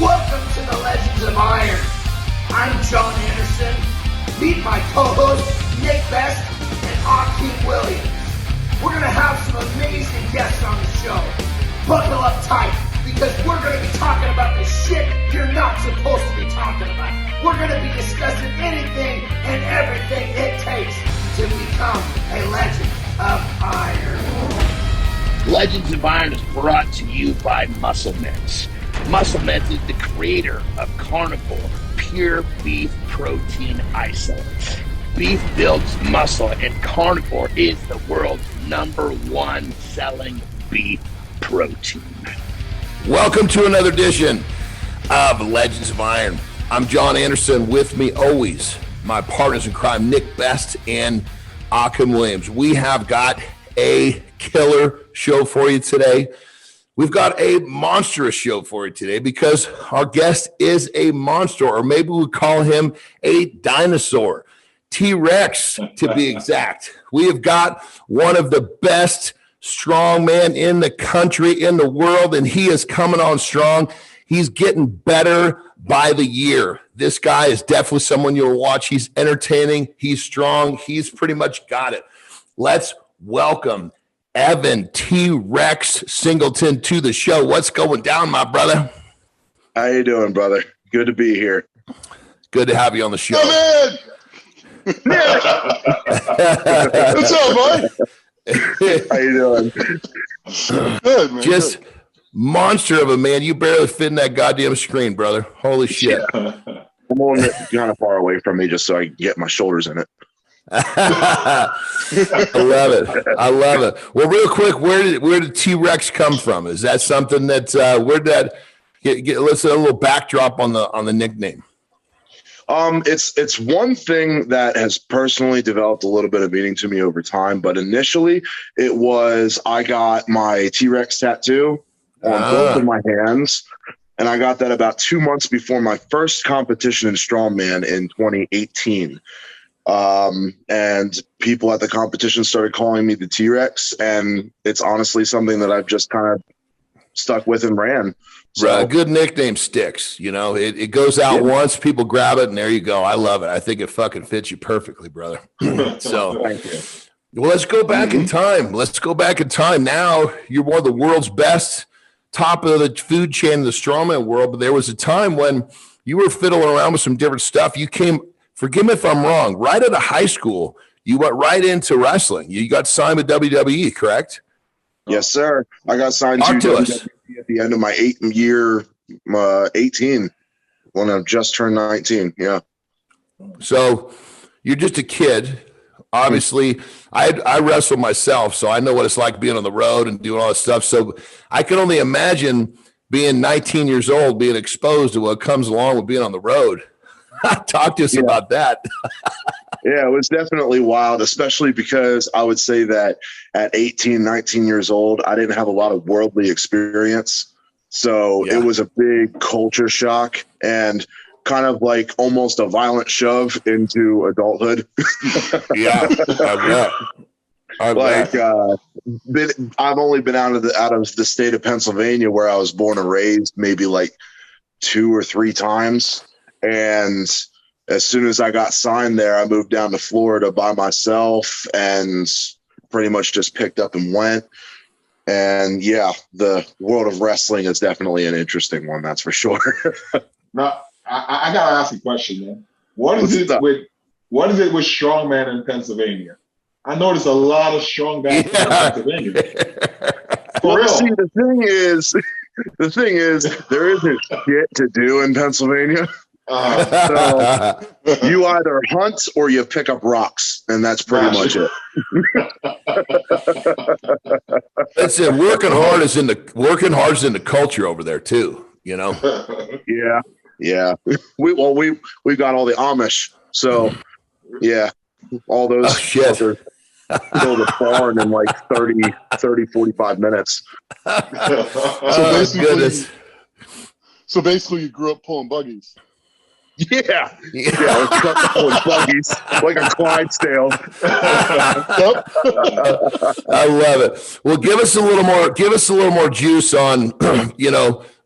Welcome to the Legends of Iron. I'm John Anderson. Meet my co-hosts Nick Best and Akeem Williams. We're going to have some amazing guests on the show. Buckle up tight because we're going to be talking about the shit you're not supposed to be talking about. We're going to be discussing anything and everything it takes to become a Legend of Iron. Legends of Iron is brought to you by Muscle Mints. Muscle Mints is the creator of Carnivore Pure Beef Protein Isolates. Beef builds muscle, and Carnivore is the world's #1 selling beef protein. Welcome to another edition of Legends of Iron. I'm John Anderson. With me always, my partners in crime, Nick Best and Akeem Williams. We have got a killer show for you today. We've got a monstrous show for you today because our guest is a monster, or maybe we call him a dinosaur. T-Rex, to be exact. We have got one of the best strongman in the country, in the world, and he is coming on strong. He's getting better by the year. This guy is definitely someone you'll watch. He's entertaining. He's strong. He's pretty much got it. Let's welcome Evan T-Rex Singleton to the show. What's going down, my brother? How you doing, brother? Good to be here. Good to have you on the show. Come in! What's up, boy? How you doing? Good, man. Just monster of a man. You barely fit in that goddamn screen, brother. Holy shit. I'm holding it kind of far away from me just so I can get my shoulders in it. I love it. I love it. Well, real quick, where did T-Rex come from? Is that something that where did that get let's a little backdrop on the nickname? It's one thing that has personally developed a little bit of meaning to me over time, but initially it was I got my T-Rex tattoo on both of my hands, and I got that about 2 months before my first competition in strongman in 2018. And people at the competition started calling me the T-Rex, and it's honestly something that I've just kind of stuck with and ran. So, right, a good nickname sticks. You know, it goes out once, people grab it, and there you go. I love it. I think it fucking fits you perfectly, brother. So, thank you. Well, let's go back in time. Let's go back in time. Now you're one of the world's best, top of the food chain in the strongman world. But there was a time when you were fiddling around with some different stuff. You came. Forgive me if I'm wrong. Right out of high school, you went right into wrestling. You got signed with WWE, correct? Yes, sir. I got signed to WWE at the end of my 18 when I just turned 19. Yeah. So you're just a kid. Obviously, I wrestle myself, so I know what it's like being on the road and doing all this stuff. So I can only imagine being 19 years old, being exposed to what comes along with being on the road. Talk to us about that. Yeah, it was definitely wild, especially because I would say that at 18, 19 years old, I didn't have a lot of worldly experience. So it was a big culture shock and kind of like almost a violent shove into adulthood. Yeah, I bet. I've only been out of the state of Pennsylvania where I was born and raised maybe like 2 or 3 times. And as soon as I got signed there, I moved down to Florida by myself and pretty much just picked up and went. And yeah, the world of wrestling is definitely an interesting one. That's for sure. Now, I gotta ask a question, man. What is it with strongman in Pennsylvania? I noticed a lot of strong guys in Pennsylvania. For real. See, the thing is, there isn't shit to do in Pennsylvania. So you either hunt or you pick up rocks, and that's pretty much it. That's it. Working hard is in the culture over there too. You know. Yeah. We got all the Amish, so yeah, all those shit. Build a barn in like 30, 45 minutes. So basically, you grew up pulling buggies. Yeah. Let's cut the buggies like a Clydesdale. I love it. Well, give us a little more juice on,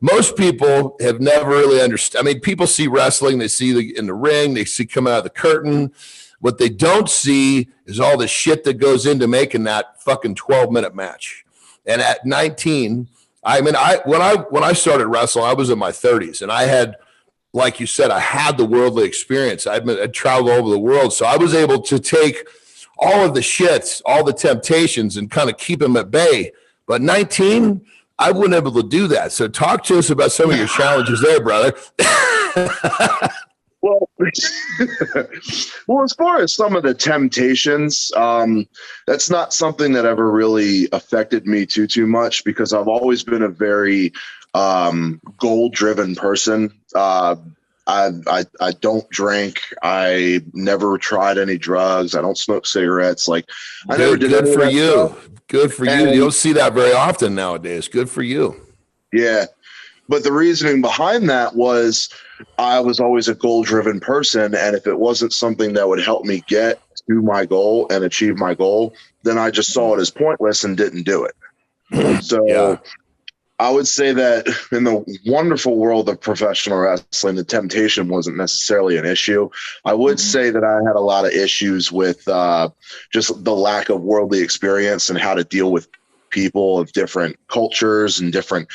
most people have never really understood. I mean, people see wrestling, they see in the ring, they see come out of the curtain. What they don't see is all the shit that goes into making that fucking 12-minute match. And at 19, I mean, when I started wrestling, I was in my 30s, and I had, like you said, I had the worldly experience. I'd traveled all over the world, so I was able to take all of the shits, all the temptations, and kind of keep them at bay. But 19, I wasn't able to do that. So talk to us about some of your challenges there, brother. Well, well, as far as some of the temptations, that's not something that ever really affected me too much, because I've always been a very goal-driven person. I don't drink. I never tried any drugs. I don't smoke cigarettes. Like, I never did. Good for you. Good for you. You don't see that very often nowadays. Good for you. Yeah. But the reasoning behind that was I was always a goal-driven person, and if it wasn't something that would help me get to my goal and achieve my goal, then I just saw it as pointless and didn't do it. So yeah. I would say that in the wonderful world of professional wrestling, the temptation wasn't necessarily an issue. I would say that I had a lot of issues with just the lack of worldly experience and how to deal with people of different cultures and different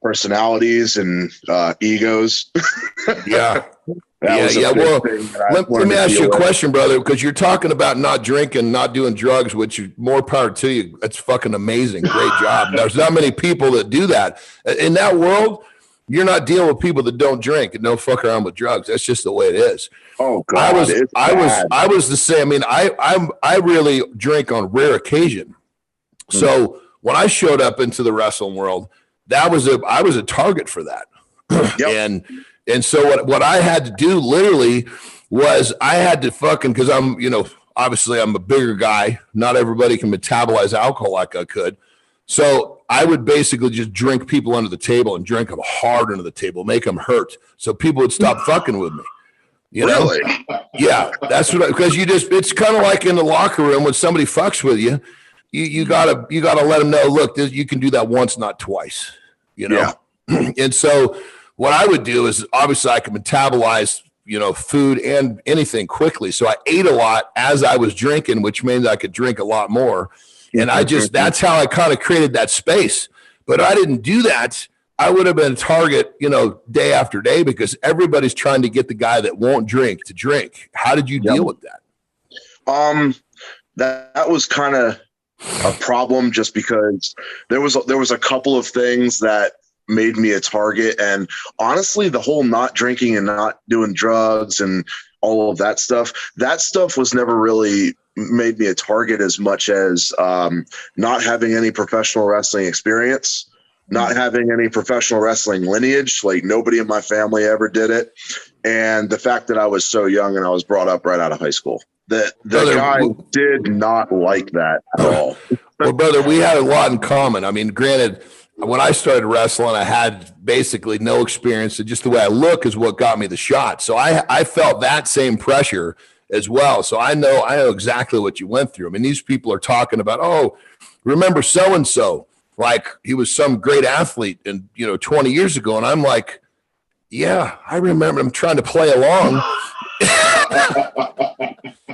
personalities and egos. Yeah. Well, let me ask you a question, brother, because you're talking about not drinking, not doing drugs, which is more power to you. That's fucking amazing. Great job. There's not many people that do that. In that world, you're not dealing with people that don't drink and don't fuck around with drugs. That's just the way it is. Oh God. I was the same. I mean, I really drink on rare occasion. So when I showed up into the wrestling world, I was a target for that. Yep. And so what I had to do literally was I had to fucking, because I'm, obviously I'm a bigger guy. Not everybody can metabolize alcohol like I could. So I would basically just drink people under the table and drink them hard under the table, make them hurt. So people would stop fucking with me. Really? Yeah, that's what, because it's kind of like in the locker room when somebody fucks with you. You gotta let them know, look, you can do that once, not twice, Yeah. And so what I would do is obviously I could metabolize, food and anything quickly. So I ate a lot as I was drinking, which means I could drink a lot more. And that's how I kind of created that space. But I didn't do that. I would have been a target, day after day, because everybody's trying to get the guy that won't drink to drink. How did you deal with that? That was kind of a problem, just because there was a couple of things that made me a target. And honestly, the whole not drinking and not doing drugs and all of that stuff was never really made me a target as much as not having any professional wrestling experience, not having any professional wrestling lineage. Like, nobody in my family ever did it. And the fact that I was so young and I was brought up right out of high school. The guy did not like that at all. Well, brother, we had a lot in common. I mean, granted, when I started wrestling, I had basically no experience, and just the way I look is what got me the shot. So I felt that same pressure as well. So I know exactly what you went through. I mean, these people are talking about, oh, remember so-and-so, like he was some great athlete and 20 years ago. And I'm like, yeah, I remember. I'm trying to play along.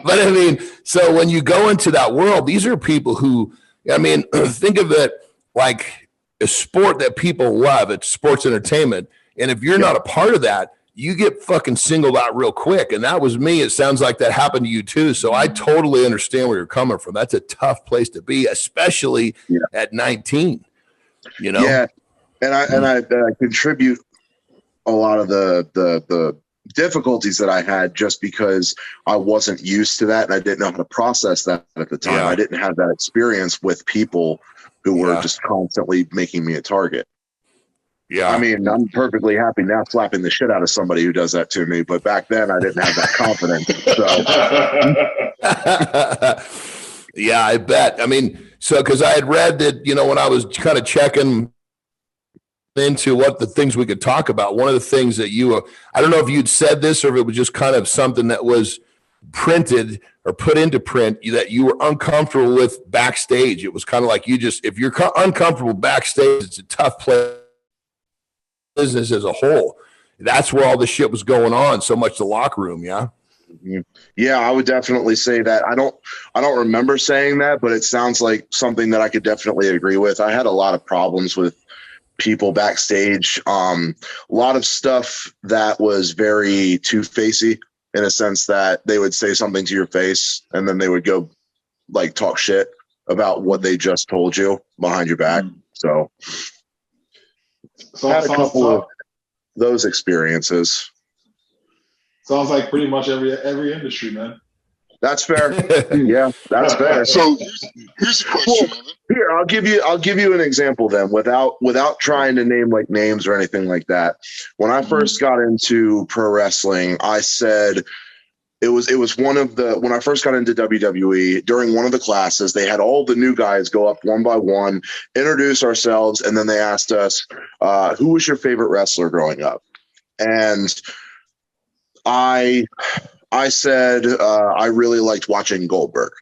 But I mean, so when you go into that world, these are people who, I mean, think of it like a sport that people love. It's sports entertainment. And if you're not a part of that, you get fucking singled out real quick. And that was me. It sounds like that happened to you too. So I totally understand where you're coming from. That's a tough place to be, especially at 19, Yeah. And I contribute a lot of the difficulties that I had just because I wasn't used to that and I didn't know how to process that at the time. I didn't have that experience with people who were just constantly making me a target. Yeah. I mean, I'm perfectly happy now slapping the shit out of somebody who does that to me, but back then I didn't have that confidence. So yeah, I bet. I mean, because I had read that, when I was kind of checking into what the things we could talk about, one of the things that I don't know if you'd said this or if it was just kind of something that was printed or put into print, that you were uncomfortable with backstage. It was kind of like if you're uncomfortable backstage, it's a tough place. business as a whole. That's where all the shit was going on. So much the locker room. Yeah. Yeah, I would definitely say that. I don't remember saying that, but it sounds like something that I could definitely agree with. I had a lot of problems with people backstage. A lot of stuff that was very two-facey, in a sense that they would say something to your face and then they would go like talk shit about what they just told you behind your back. So had a couple of those experiences. Sounds like pretty much every industry, man. That's fair. Yeah, that's fair. So here's a question. Here, I'll give you an example then, without trying to name like names or anything like that. When I first got into pro wrestling, I said it was when I first got into WWE, during one of the classes, they had all the new guys go up one by one, introduce ourselves, and then they asked us, who was your favorite wrestler growing up? And I said I really liked watching Goldberg.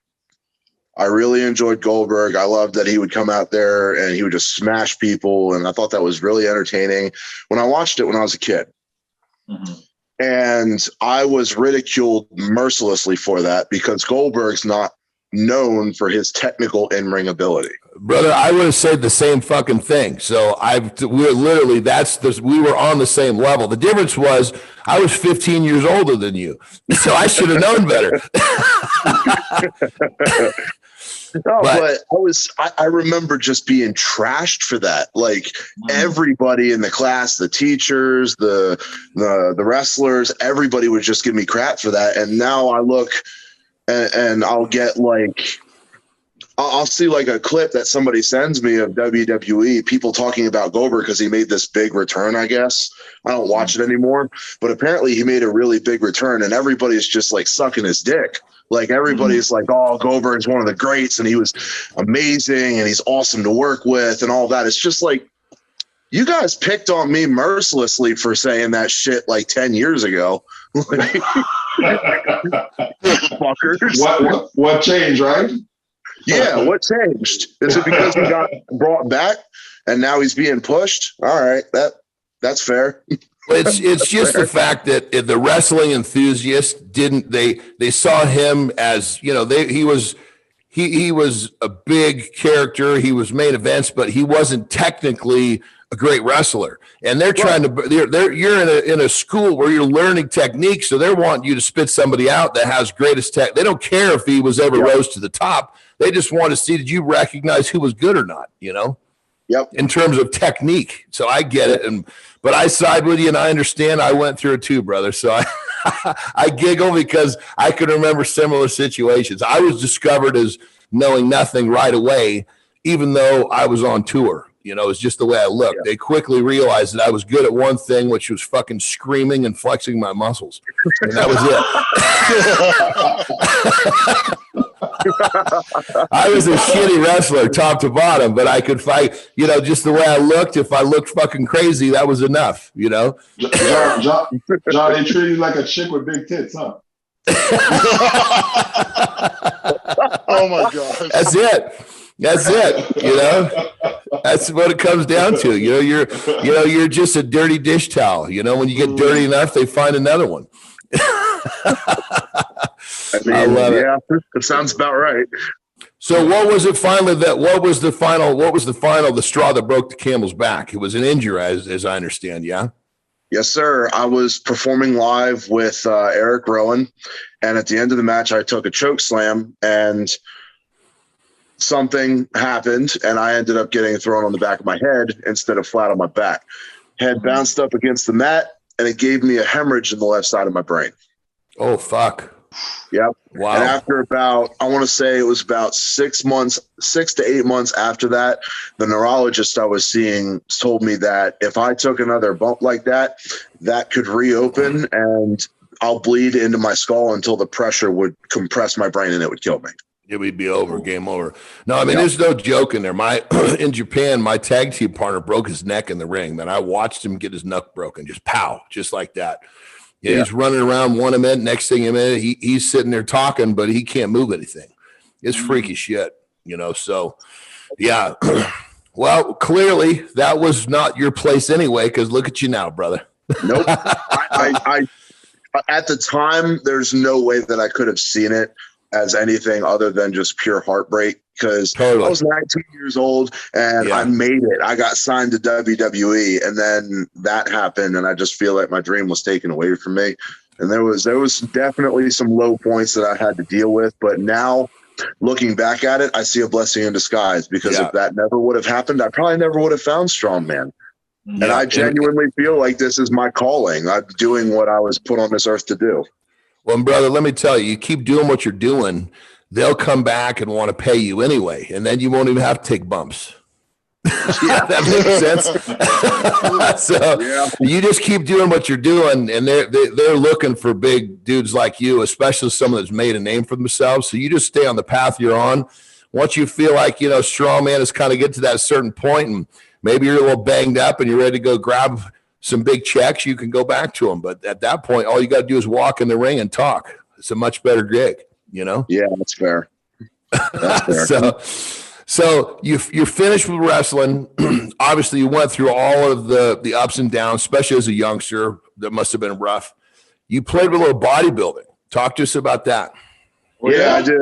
I really enjoyed Goldberg. I loved that he would come out there and he would just smash people, and I thought that was really entertaining when I watched it when I was a kid. And I was ridiculed mercilessly for that because Goldberg's not known for his technical in-ring ability. Brother, I would have said the same we were on the same level. The difference was I was 15 years older than you, so I should have known better. But I remember just being trashed for that. Like everybody in the class, the teachers, the wrestlers, everybody would just give me crap for that. And now I look and I'll get like, I'll see like a clip that somebody sends me of WWE, people talking about Goldberg because he made this big return, I guess. I don't watch it anymore, but apparently he made a really big return and everybody's just like sucking his dick. Like everybody's like, oh, Goldberg's one of the greats and he was amazing and he's awesome to work with and all that. It's just like, you guys picked on me mercilessly for saying that shit like 10 years ago. Fuckers. What changed, right? Yeah, what changed? Is it because he got brought back and now he's being pushed? All right, that's fair. It's just the fact that the wrestling enthusiasts they saw him as, you know, he was a big character. He was main events, but he wasn't technically a great wrestler. And they're trying to you're in a school where you're learning techniques, so they're wanting you to spit somebody out that has greatest tech. They don't care if he was ever rose to the top. They just want to see, did you recognize who was good or not, you know? Yep. In terms of technique. So I get it. But I side with you and I understand. I went through it too, brother. So I giggle because I can remember similar situations. I was discovered as knowing nothing right away, even though I was on tour. You know, it's just the way I looked. Yeah. They quickly realized that I was good at one thing, which was fucking screaming and flexing my muscles. And that was it. I was a shitty wrestler, top to bottom, but I could fight, you know, just the way I looked. If I looked fucking crazy, that was enough, you know? John, they treat you like a chick with big tits, huh? Oh, my gosh. That's it. You know, that's what it comes down to. You're just a dirty dish towel. You know, when you get dirty enough, they find another one. I love it. It sounds about right. So what was it finally what was the straw that broke the camel's back? It was an injury, as I understand. Yeah. Yes, sir. I was performing live with Eric Rowan, and at the end of the match, I took a choke slam and something happened and I ended up getting thrown on the back of my head instead of flat on my back. Head bounced up against the mat and it gave me a hemorrhage in the left side of my brain. Oh, fuck. Yep. Wow. And after I want to say it was about 6 to 8 months after that, the neurologist I was seeing told me that if I took another bump like that, that could reopen and I'll bleed into my skull until the pressure would compress my brain and it would kill me. It would be over, game over. No, I mean, there's no joke in there. In Japan, my tag team partner broke his neck in the ring. Then I watched him get his neck broken, just pow, just like that. Yeah. He's running around 1 minute, next thing a minute, he's sitting there talking, but he can't move anything. It's freaky shit, you know. So, yeah. Well, clearly that was not your place anyway, because look at you now, brother. Nope. I at the time, there's no way that I could have seen it as anything other than just pure heartbreak, because I was 19 years old and I made it. I got signed to WWE, and then that happened, and I just feel like my dream was taken away from me. And there was definitely some low points that I had to deal with, but now looking back at it, I see a blessing in disguise, because if that never would have happened, I probably never would have found strongman. And I genuinely feel like this is my calling. I'm doing what I was put on this earth to do. Well, brother, let me tell you, you keep doing what you're doing, they'll come back and want to pay you anyway, and then you won't even have to take bumps. That makes sense. So you just keep doing what you're doing, and they're looking for big dudes like you, especially someone that's made a name for themselves. So you just stay on the path you're on. Once you feel like, strongman is kind of get to that certain point, and maybe you're a little banged up and you're ready to go grab some big checks, you can go back to them. But at that point, all you got to do is walk in the ring and talk. It's a much better gig, Yeah, that's fair. That's fair. So you're finished with wrestling. Obviously, you went through all of the ups and downs, especially as a youngster. That must have been rough. You played with a little bodybuilding. Talk to us about that. Yeah, I did.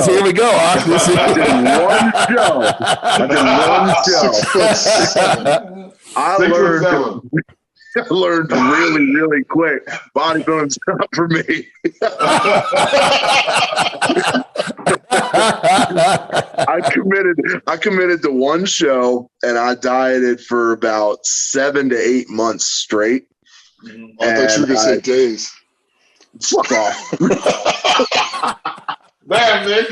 Here we go. I did one show. I learned really, really quick. Bodybuilding's not for me. I committed to one show, and I dieted for about 7 to 8 months straight. I thought you were gonna say days. Fuck off. Damn, Nick.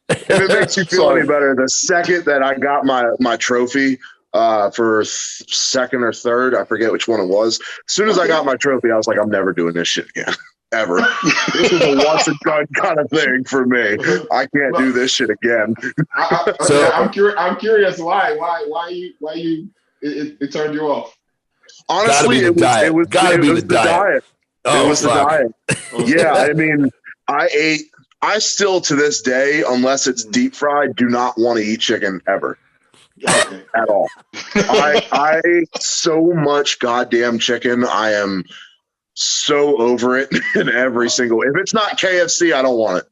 If it makes you feel any better, the second that I got my trophy for second or third, I forget which one it was. As soon as I got my trophy, I was like, I'm never doing this shit again. Ever. This is a once and done kind of thing for me. I can't do this shit again. I'm curious why you it turned you off. Honestly, it was the diet. It was the diet. Yeah, I mean, I still to this day, unless it's deep fried, do not want to eat chicken ever. At all. I so much goddamn chicken. I am so over it in every single. If it's not KFC, I don't want it.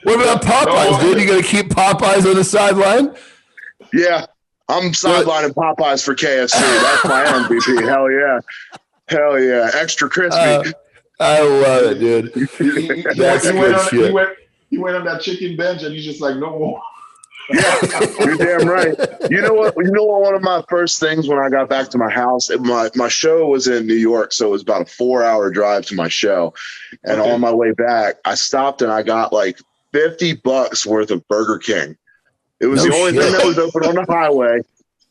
What about Popeyes, dude? You gonna keep Popeyes on the sideline? Yeah, I'm sidelining Popeyes for KFC. That's my MVP. Hell yeah. Hell yeah. Extra crispy. I love it, dude. That's good shit. He went on that chicken bench and he's just like, no more. Yeah, you're damn right. You know what? One of my first things when I got back to my house, my show was in New York, so it was about a 4-hour drive to my show. And on my way back, I stopped and I got like $50 worth of Burger King. It was the only thing that was open on the highway.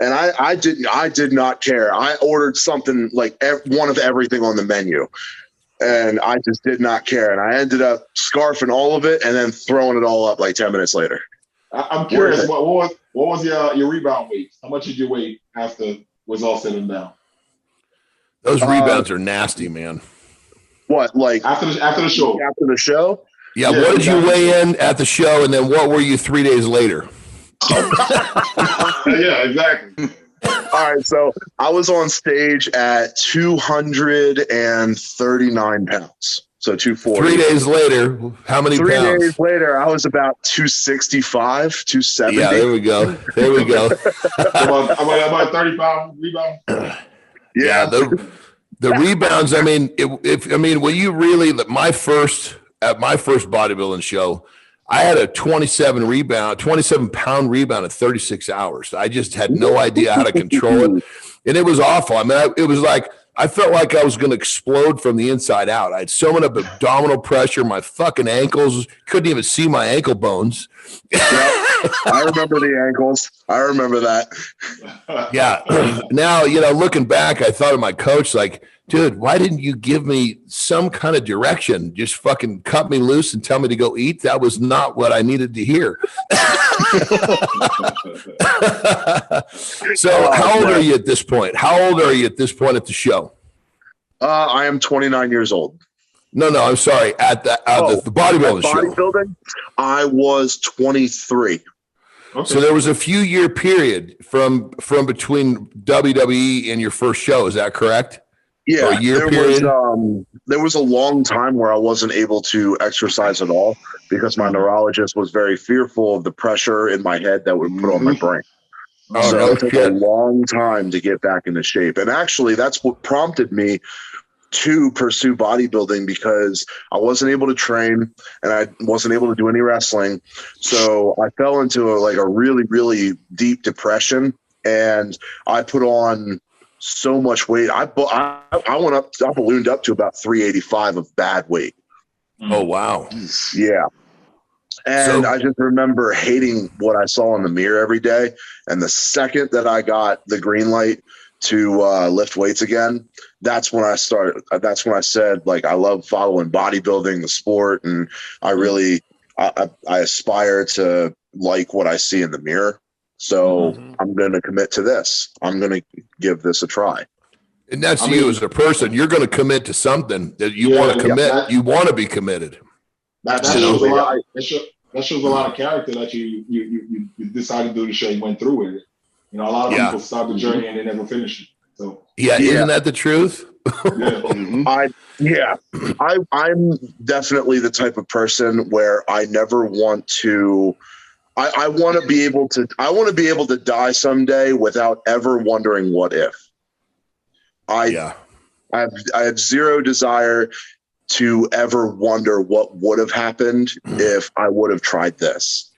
And I did not care. I ordered something like one of everything on the menu. And I just did not care. And I ended up scarfing all of it and then throwing it all up like 10 minutes later. I'm curious, what was your rebound weight? How much did you weigh after it was all said and done? Those rebounds are nasty, man. What, like after the show? After the show? Yeah, what did you weigh in at the show, and then what were you 3 days later? Yeah, exactly. All right, so I was on stage at 239 pounds. So 240. 3 days later, how many pounds? 3 days later, I was about 265, 270. Yeah, there we go. about 30-pound rebound. Yeah, the rebounds. I mean, when you really my first bodybuilding show, I had a 27-pound rebound in 36 hours. I just had no idea how to control it, and it was awful. I mean, it was like. I felt like I was going to explode from the inside out. I had so much abdominal pressure. My fucking ankles, couldn't even see my ankle bones. Yep. I remember the ankles. I remember that. Yeah. Now, looking back, I thought of my coach like, dude, why didn't you give me some kind of direction? Just fucking cut me loose and tell me to go eat. That was not what I needed to hear. So how old are you at this point? How old are you at this point at the show? I am 29 years old. No, I'm sorry. At the bodybuilding show. Bodybuilding, I was 23. Okay. So there was a few year period from between WWE and your first show. Is that correct? Yeah, a year period. There was a long time where I wasn't able to exercise at all because my neurologist was very fearful of the pressure in my head that would put on my brain. Oh, So no it took shit. a long time to get back into shape. And actually, that's what prompted me to pursue bodybuilding, because I wasn't able to train and I wasn't able to do any wrestling. So I fell into a really, really deep depression, and I put on so much weight. I ballooned up to about 385 of bad weight. Oh, wow. Yeah. And I just remember hating what I saw in the mirror every day. And the second that I got the green light to lift weights again, that's when I started. That's when I said, like, I love following bodybuilding, the sport, and I really I aspire to like what I see in the mirror. So I'm going to commit to this. I'm going to give this a try. And that's you as a person. You're going to commit to something that you want to commit. You want to be committed. That shows a lot of character that you decided to do the show. You went through with it. You know, a lot of people start the journey and they never finish it. So isn't that the truth? I'm definitely the type of person where I never want to. I want to be able to. I want to be able to die someday without ever wondering what if. I have zero desire to ever wonder what would have happened if I would have tried this.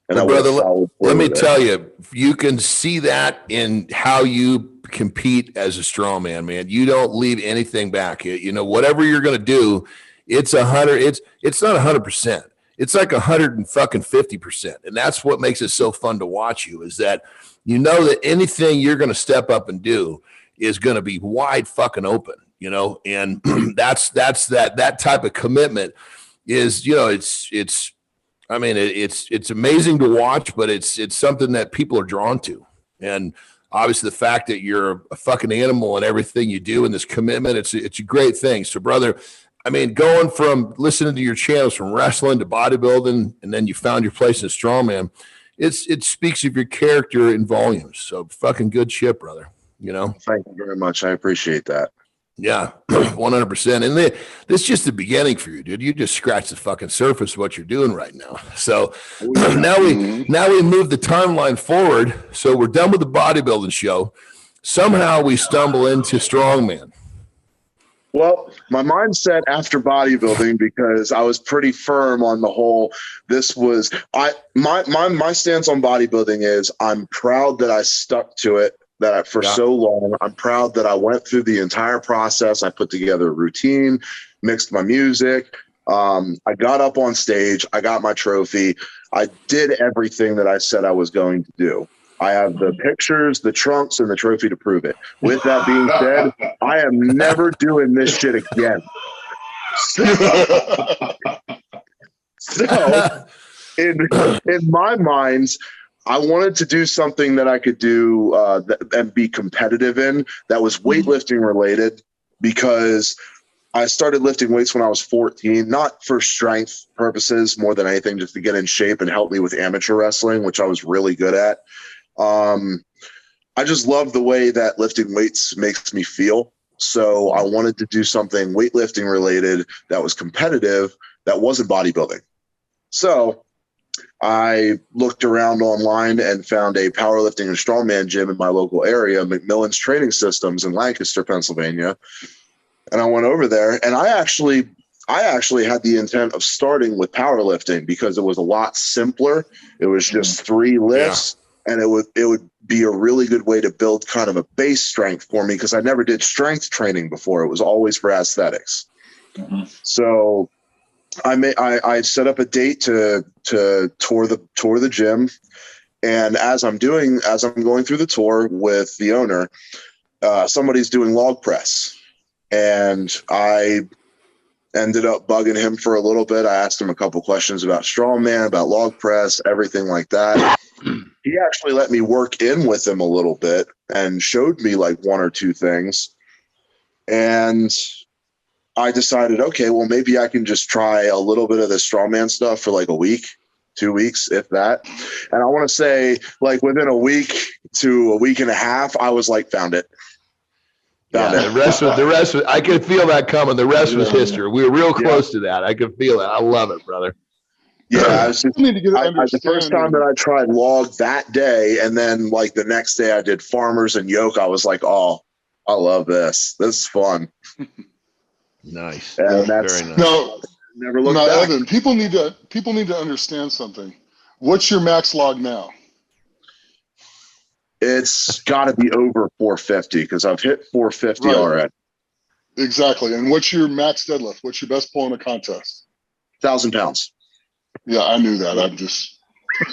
And brother, let me tell you, you can see that in how you compete as a strongman, man. You don't leave anything back. You know, whatever you're going to do, it's 100. It's not 100%. It's like 150%. And that's what makes it so fun to watch you, is that you know that anything you're going to step up and do is going to be wide fucking open, you know? And that's that type of commitment is, you know, it's amazing to watch, but it's something that people are drawn to. And obviously the fact that you're a fucking animal and everything you do in this commitment, it's a great thing. So brother, I mean, going from listening to your channels from wrestling to bodybuilding, and then you found your place in strongman, it speaks of your character in volumes. So fucking good shit, brother. You know? Thank you very much. I appreciate that. Yeah, 100%. And this is just the beginning for you, dude. You just scratched the fucking surface of what you're doing right now. So now we move the timeline forward. So we're done with the bodybuilding show. Somehow we stumble into strongman. Well, my mindset after bodybuilding, because I was pretty firm on the whole, my stance on bodybuilding is I'm proud that I stuck to it. So long. I'm proud that I went through the entire process. I put together a routine, mixed my music. I got up on stage. I got my trophy. I did everything that I said I was going to do. I have the pictures, the trunks, and the trophy to prove it. With that being said, I am never doing this shit again. So in my mind, I wanted to do something that I could do and be competitive in that was weightlifting related, because I started lifting weights when I was 14, not for strength purposes, more than anything, just to get in shape and help me with amateur wrestling, which I was really good at. I just love the way that lifting weights makes me feel. So I wanted to do something weightlifting related that was competitive, that wasn't bodybuilding. So I looked around online and found a powerlifting and strongman gym in my local area, McMillan's Training Systems in Lancaster, Pennsylvania. And I went over there, and I actually had the intent of starting with powerlifting because it was a lot simpler. It was just 3 lifts, and it would be a really good way to build kind of a base strength for me, because I never did strength training before. It was always for aesthetics. So I set up a date to tour the gym, and as I'm going through the tour with the owner, somebody's doing log press, and I ended up bugging him for a little bit. I asked him a couple questions about strongman, about log press, everything like that. He actually let me work in with him a little bit and showed me like 1 or 2 things. And I decided, okay, well, maybe I can just try a little bit of the strongman stuff for like a week, 2 weeks, if that. And I want to say, like, within a week to a week and a half, I was like, found it. The rest was, I could feel that coming. The rest was history. We were real close to that. I could feel it. I love it, brother. Yeah, I was just, the first time that I tried log that day, and then like the next day I did farmers and yoke, I was like, oh, I love this. This is fun. Nice. And that's very nice. No, never looked back. Evan, people need to understand something. What's your max log now? It's got to be over 450 because I've hit 450 already. Exactly. And what's your max deadlift? What's your best pull in a contest? 1,000 pounds. Yeah, I knew that. I'm just,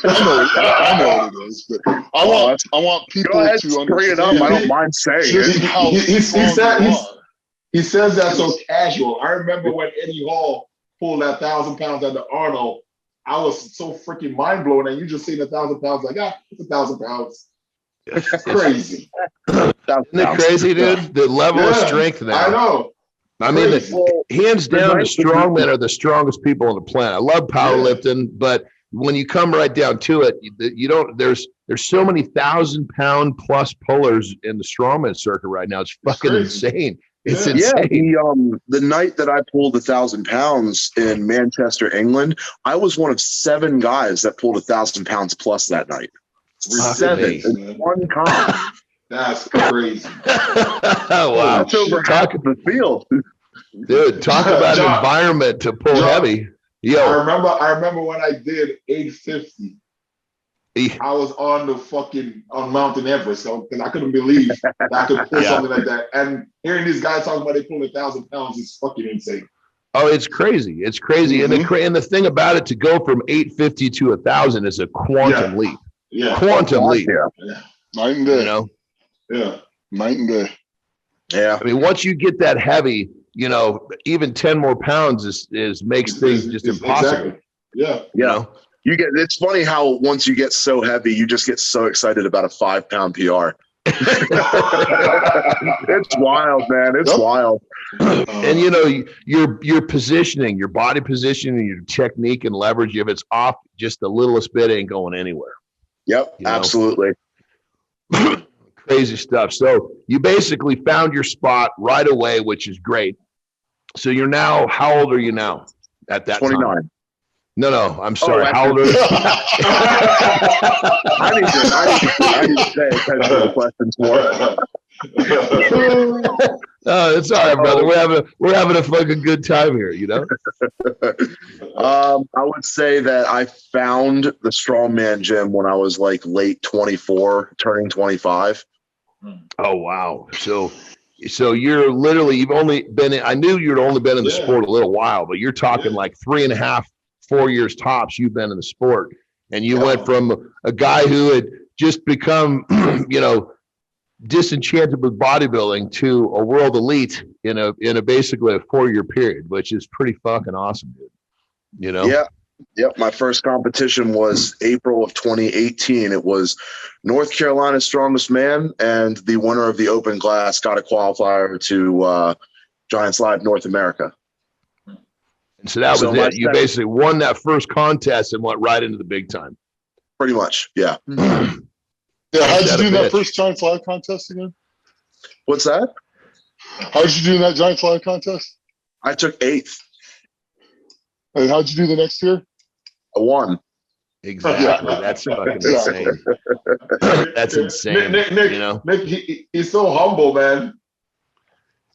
I know what it is, but I want people Go ahead, to bring it up. understand. I don't mind saying Just it. how He says that so casual. I remember when Eddie Hall pulled that 1,000 pounds under Arnold. I was so freaking mind blown, and you just seen 1,000 pounds. Like, it's 1,000 pounds. That's crazy. Isn't it crazy, dude? The level of strength now. I know. I mean, hands down, the strongmen are the strongest people on the planet. I love powerlifting, but when you come right down to it, you don't. There's so many 1,000-pound plus pullers in the strongman circuit right now. It's fucking insane. It's insane. Yeah, the night that I pulled 1,000 pounds in Manchester, England, I was one of 7 guys that pulled 1,000 pounds plus that night. 7 in one comp. That's crazy. Wow. That's over half of the field. Dude, talk about an environment to pull heavy. Yo. I remember when I did 850. I was on Mountain Everest, because I couldn't believe that I could pull something like that. And hearing these guys talking about they pull 1,000 pounds is fucking insane. Oh, it's crazy. It's crazy. Mm-hmm. And the thing about it, to go from 850 to 1,000 is a quantum leap. Yeah. Quantum leap. Yeah. Night and day. You know? Yeah. Night and day. Yeah. I mean, once you get that heavy, even 10 more pounds makes things just impossible. Exactly. Yeah. You know? It's funny how once you get so heavy, you just get so excited about a 5-pound PR. It's wild, man. It's wild. And your positioning, your body positioning, your technique and leverage, if it's off just the littlest bit, ain't going anywhere. Yep, absolutely. Crazy stuff. So you basically found your spot right away, which is great. So you're now, how old are you now at that 29. time? No, I'm sorry. How old are you? I need to pay attention to the questions more. Oh, it's all right, brother. We're having a fucking good time here, I would say that I found the strongman gym when I was like late 24, turning 25. Oh wow. So you're literally, you've only been I knew you'd only been in the sport a little while, but you're talking like 3.5, 4 years tops you've been in the sport. And you went from a guy who had just become, disenchanted with bodybuilding to a world elite in a basically a 4-year period, which is pretty fucking awesome, dude. Yep. My first competition was April of 2018. It was North Carolina's Strongest Man, and the winner of the open class got a qualifier to Giants Live North America. And so that was it. You basically won that first contest and went right into the big time. Pretty much, yeah. Yeah, how'd you do in that first Giants Live contest again? What's that? How'd you do in that Giants Live contest? I took 8th. And how'd you do the next year? I won. Exactly. That's fucking insane. That's insane. Nick, he's so humble, man.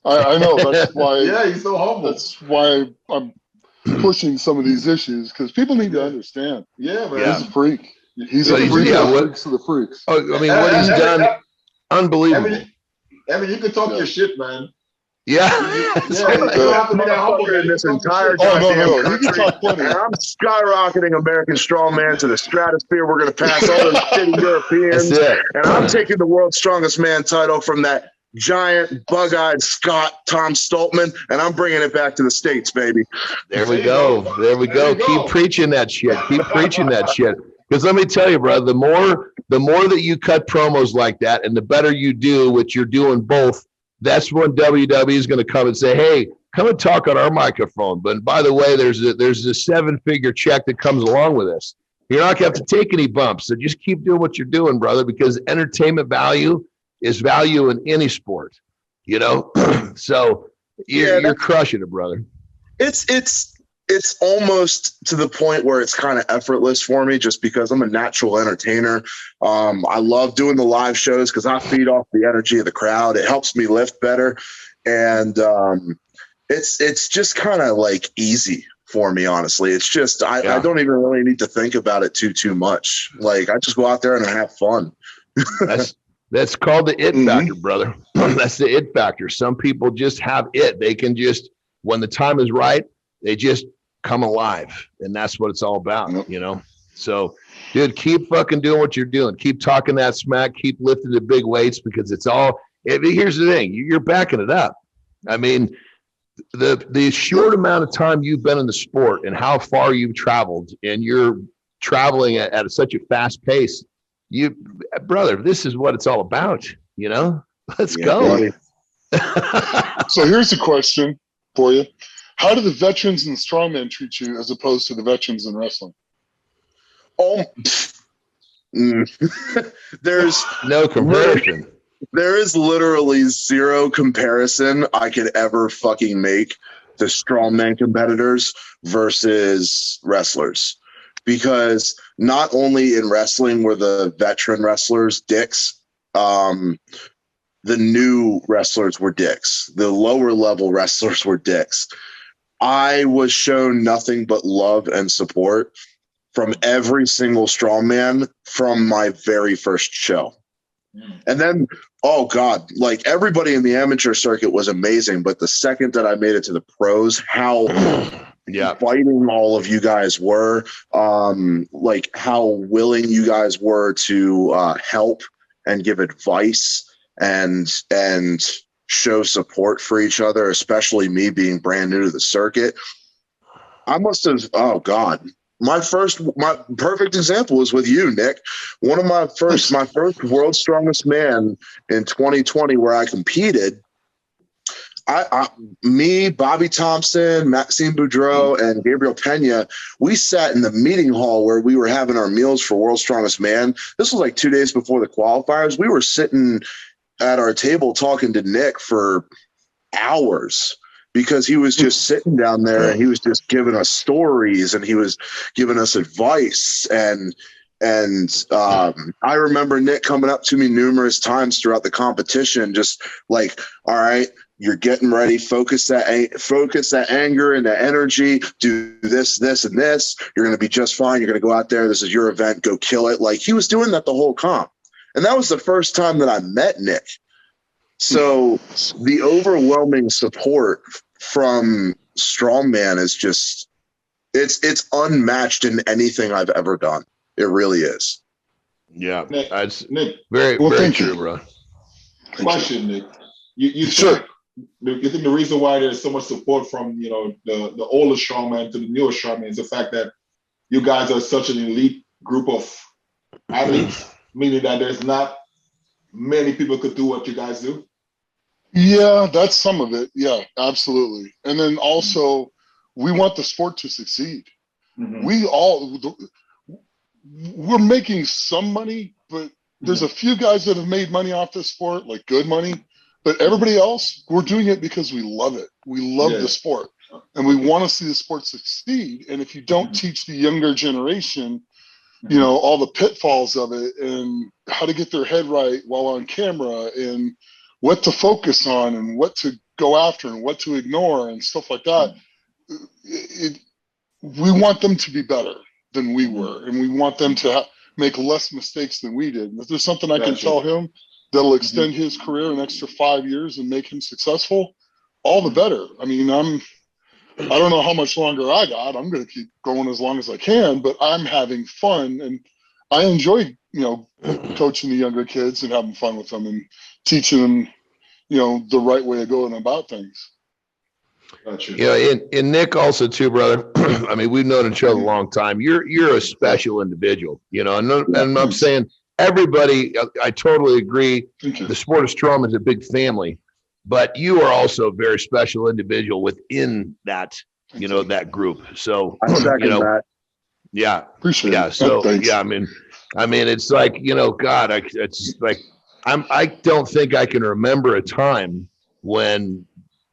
I know. That's why. Yeah, he's so humble. That's why I'm pushing some of these issues, because people need to understand. Yeah, man. He's a freak. He's a freak of the freaks. Oh, I mean, what he's done, unbelievable. I mean, you can talk your shit, man. Yeah. You don't have to be that humble in this entire no. You can talk plenty. And I'm skyrocketing American Strongman to the stratosphere. We're going to pass all those shitty Europeans. And I'm taking the world's strongest man title from that giant bug-eyed Scot, Tom Stoltman, and I'm bringing it back to the States, baby. There we go. Keep preaching that shit. Because let me tell you, bro, the more that you cut promos like that, and the better you do, which you're doing both that's when WWE is going to come and say, hey, come and talk on our microphone. But by the way, there's a 7-figure check that comes along with this. You're not going to have to take any bumps. So just keep doing what you're doing, brother, because entertainment value is value in any sport, you know? So you're crushing it, brother. It's almost to the point where it's kind of effortless for me just because I'm a natural entertainer. I love doing the live shows because I feed off the energy of the crowd. It helps me lift better. And it's just kind of like easy for me, honestly. It's just I don't even really need to think about it too much. Like I just go out there and I have fun. That's called the it factor, brother. That's the it factor. Some people just have it. They can just, when the time is right, they just come alive. And that's what it's all about, you know? So, dude, keep fucking doing what you're doing. Keep talking that smack. Keep lifting the big weights because it's all, here's the thing. You're backing it up. I mean, the short amount of time you've been in the sport and how far you've traveled, and you're traveling at such a fast pace, brother, this is what it's all about, you know? Let's go. So here's a question for you. How do the veterans in strongman treat you as opposed to the veterans in wrestling? There's no comparison. There is literally zero comparison I could ever fucking make to strongman competitors versus wrestlers. Because not only in wrestling were the veteran wrestlers dicks, the new wrestlers were dicks. The lower level wrestlers were dicks. I was shown nothing but love and support from every single strongman from my very first show. And then, oh God, like everybody in the amateur circuit was amazing. But the second that I made it to the pros, how fighting all of you guys were, like how willing you guys were to help and give advice and show support for each other, especially me being brand new to the circuit. I must have, oh God. My perfect example was with you, Nick. One of my first World's Strongest Man in 2020, where I competed. Me, Bobby Thompson, Maxime Boudreau, and Gabriel Pena, we sat in the meeting hall where we were having our meals for World's Strongest Man. This was like 2 days before the qualifiers. We were sitting at our table talking to Nick for hours, because he was just sitting down there and he was just giving us stories and he was giving us advice. And I remember Nick coming up to me numerous times throughout the competition, just like, all right, you're getting ready. Focus that anger and that energy. Do this, and this. You're going to be just fine. You're going to go out there. This is your event. Go kill it. Like he was doing that the whole comp. And that was the first time that I met Nick. So the overwhelming support from strongman is just, it's unmatched in anything I've ever done. It really is. Yeah. Nick, very true, bro. Question, Nick. You sure? You think the reason why there's so much support from, you know, the older strongman to the newer strongman is the fact that you guys are such an elite group of athletes, meaning that there's not many people could do what you guys do? Yeah, that's some of it. Yeah, absolutely. And then also, we want the sport to succeed. We're making some money, but there's a few guys that have made money off this sport, like good money. But everybody else, we're doing it because we love it. We love the sport, and we want to see the sport succeed. And if you don't teach the younger generation, you know, all the pitfalls of it and how to get their head right while on camera and what to focus on and what to go after and what to ignore and stuff like that, we want them to be better than we were, and we want them to make less mistakes than we did. And if there's something I can tell him that'll extend his career an extra 5 years and make him successful, all the better. I mean, I don't know how much longer I got. I'm going to keep going as long as I can, but I'm having fun, and I enjoy, you know, coaching the younger kids and having fun with them and teaching them, you know, the right way of going about things. Gotcha. Yeah, and Nick also too, brother. I mean, we've known each other a long time. You're a special individual, you know, and I'm saying everybody, I totally agree. The sport of strongman is a big family, but you are also a very special individual within that, that group. So, I second that. Yeah. Appreciate yeah. it. So, Thanks. yeah, I mean, it's like, God, it's like, I don't think I can remember a time when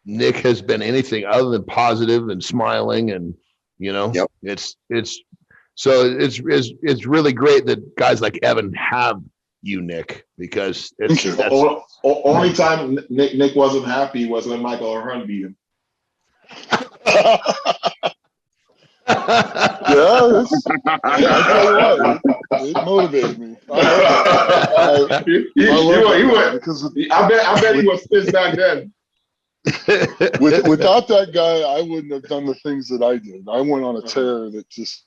Nick has been anything other than positive and smiling, and Yep. it's really great that guys like Evan have you, Nick, because only time Nick wasn't happy was when Michael O'Hearn beat him. Yeah, I tell you what, it motivated me. I bet he was pissed back then. Without that guy, I wouldn't have done the things that I did. I went on a tear that just,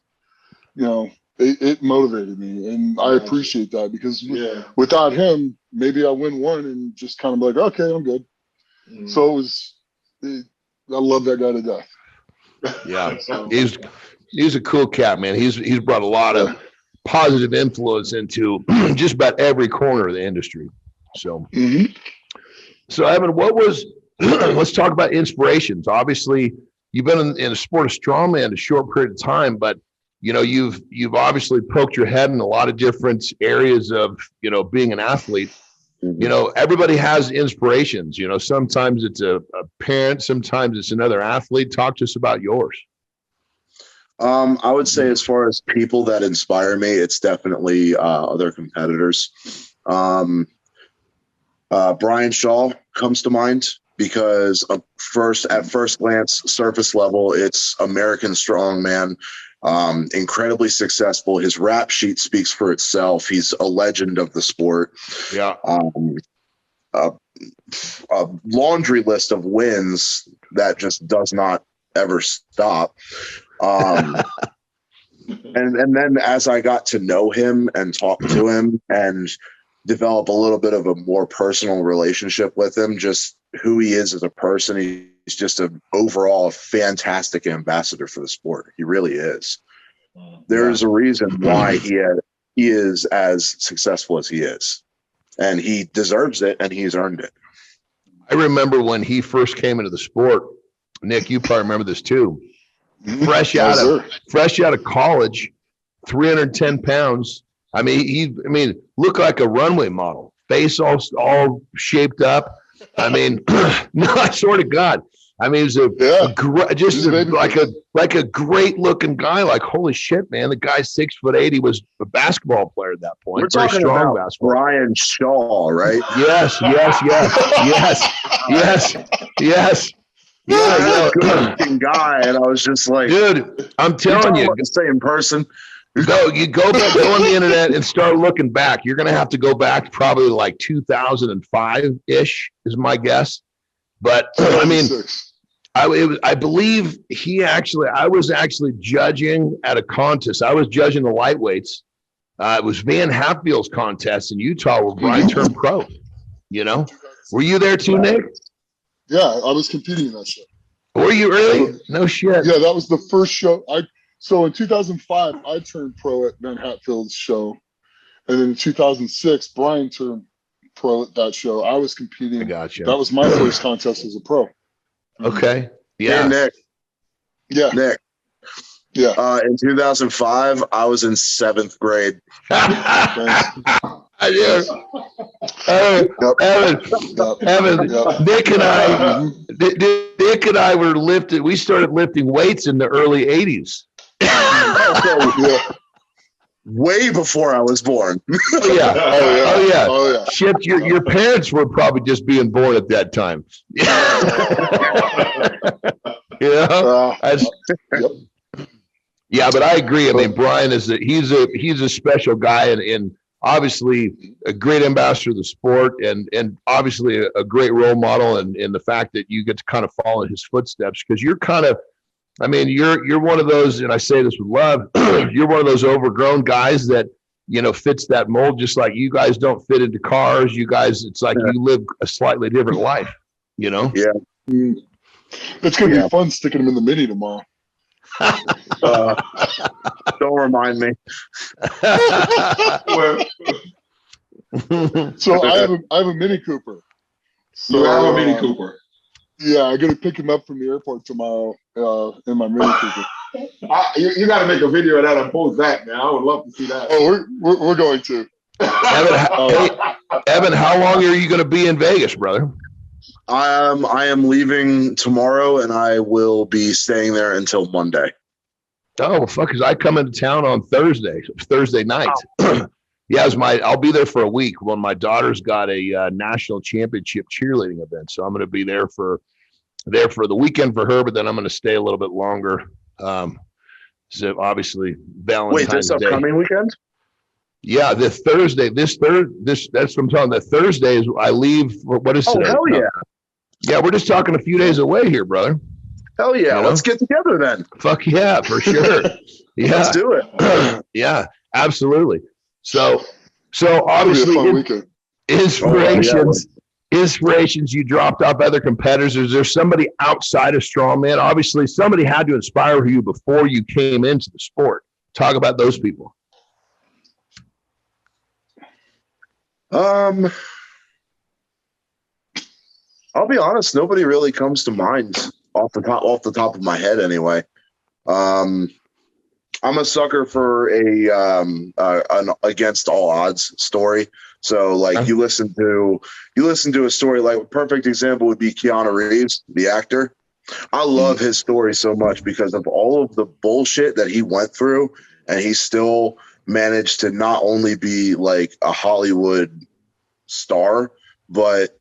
it motivated me, and I appreciate that, because without him, maybe I win one and just kind of like, okay, I'm good. So I love that guy to death. Yeah, he's a cool cat, man. He's brought a lot of positive influence into just about every corner of the industry. So, so Evan, what was? Let's talk about inspirations. Obviously, you've been in the sport of strongman a short period of time, but you've obviously poked your head in a lot of different areas of being an athlete. Everybody has inspirations. Sometimes it's a parent, sometimes it's another athlete. Talk to us about yours. I would say, as far as people that inspire me, it's definitely other competitors. Brian Shaw comes to mind, because at first glance, surface level, it's American strongman. Incredibly successful. His rap sheet speaks for itself. He's a legend of the sport. Yeah. A laundry list of wins that just does not ever stop. And then as I got to know him and talk to him and develop a little bit of a more personal relationship with him, just who he is as a person, he's just an overall fantastic ambassador for the sport. He really is. There's a reason why he is as successful as he is, and he deserves it, and he's earned it. I remember when he first came into the sport, Nick, you probably remember this too. Fresh out of college, 310 pounds. I mean, looked like a runway model, face all shaped up. I mean, no, I swear to God. I mean, he was like a great looking guy. Like, holy shit, man! The guy's 6'8". He was a basketball player at that point. We're talking about basketball. Brian Shaw, right? Yes. Yeah, good looking guy, and I was just like, dude, I'm telling you, the same person. You go on the internet and start looking back. You're going to have to go back probably like 2005-ish is my guess. But I mean, I believe I was actually judging at a contest. I was judging the lightweights. It was Van Hatfield's contest in Utah where Brian turned pro. Were you there too, Nick? Yeah, I was competing in that show. Were you really? No shit. Yeah, that was the first show. So in 2005, I turned pro at Van Hatfield's show. And then in 2006, Brian turned pro at that show. I was competing. I gotcha. That was my first contest as a pro. Okay. Yeah. Hey, Nick. Yeah. Nick. Yeah. In 2005, I was in 7th grade. I do. Evan, Nick and I were lifting. We started lifting weights in the early 80s. Way before I was born. Oh yeah. Shit, your parents were probably just being born at that time. Yeah, but I agree. I mean, Brian he's a special guy, and obviously a great ambassador of the sport, and obviously a great role model, and the fact that you get to kind of follow in his footsteps, because you're kind of, I mean, you're one of those, and I say this with love, you're one of those overgrown guys that, fits that mold, just like you guys don't fit into cars. You guys, it's like you live a slightly different life, Yeah. It's going to be fun sticking him in the mini tomorrow. Don't remind me. So I have a Mini Cooper. So, you have a Mini Cooper. Yeah, I'm gonna pick him up from the airport tomorrow in my Mini Cooper. You got to make a video of that and post that, man. I would love to see that. Oh, we're going to. Evan, how long are you going to be in Vegas, brother? I am leaving tomorrow, and I will be staying there until Monday. Oh, fuck, because I come into town on Thursday night. Oh. Yeah, I'll be there for a week when my daughter's got a national championship cheerleading event. So I'm going to be there for the weekend for her, but then I'm going to stay a little bit longer. So obviously Valentine's Day. Wait, this upcoming weekend? Yeah, this Thursday. That's what I'm telling. The Thursday is I leave. What is today? Hell yeah! Yeah, we're just talking a few days away here, brother. Hell yeah! You know? Let's get together then. Fuck yeah, for sure. Yeah, let's do it. Yeah, absolutely. So obviously, inspirations. You dropped off other competitors. Is there somebody outside of strongman? Obviously, somebody had to inspire you before you came into the sport. Talk about those people. I'll be honest. Nobody really comes to mind off the top of my head. Anyway, I'm a sucker for an against all odds story. So, like, you listen to a story. Like, a perfect example would be Keanu Reeves, the actor. I love his story so much because of all of the bullshit that he went through, and he still managed to not only be like a Hollywood star, but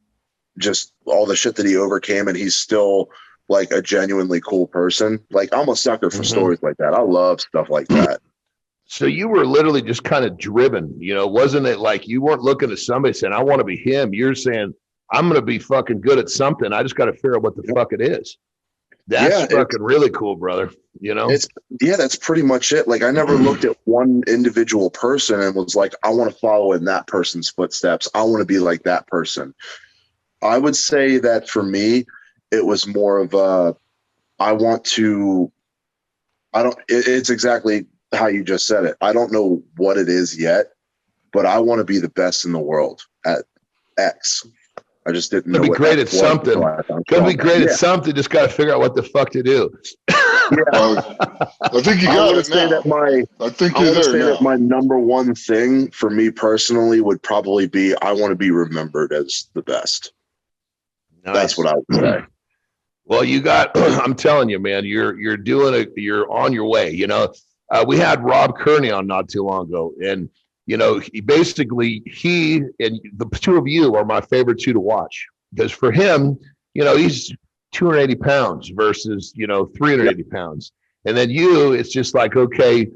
just all the shit that he overcame, and he's still like a genuinely cool person. Like, I'm a sucker for stories like that. I love stuff like that. So you were literally just kind of driven, wasn't it? Like, you weren't looking at somebody saying, I want to be him. You're saying, I'm going to be fucking good at something. I just got to figure out what the fuck it is. That's fucking really cool, brother. That's pretty much it. Like, I never looked at one individual person and was like, I want to follow in that person's footsteps. I want to be like that person. I would say that for me, it was more of it's exactly how you just said it. I don't know what it is yet, but I want to be the best in the world at X. I just didn't know. Be great at something. Could be great at something. Just got to figure out what the fuck to do. I think you got it now. I think you're there now. That my number one thing for me personally would probably be I want to be remembered as the best. Nice. That's what I would say. Well, I'm telling you, man, you're you're on your way. We had Rob Kearney on not too long ago, and he and the two of you are my favorite two to watch, because for him, he's 280 pounds versus 380 pounds, and then it's just like, okay,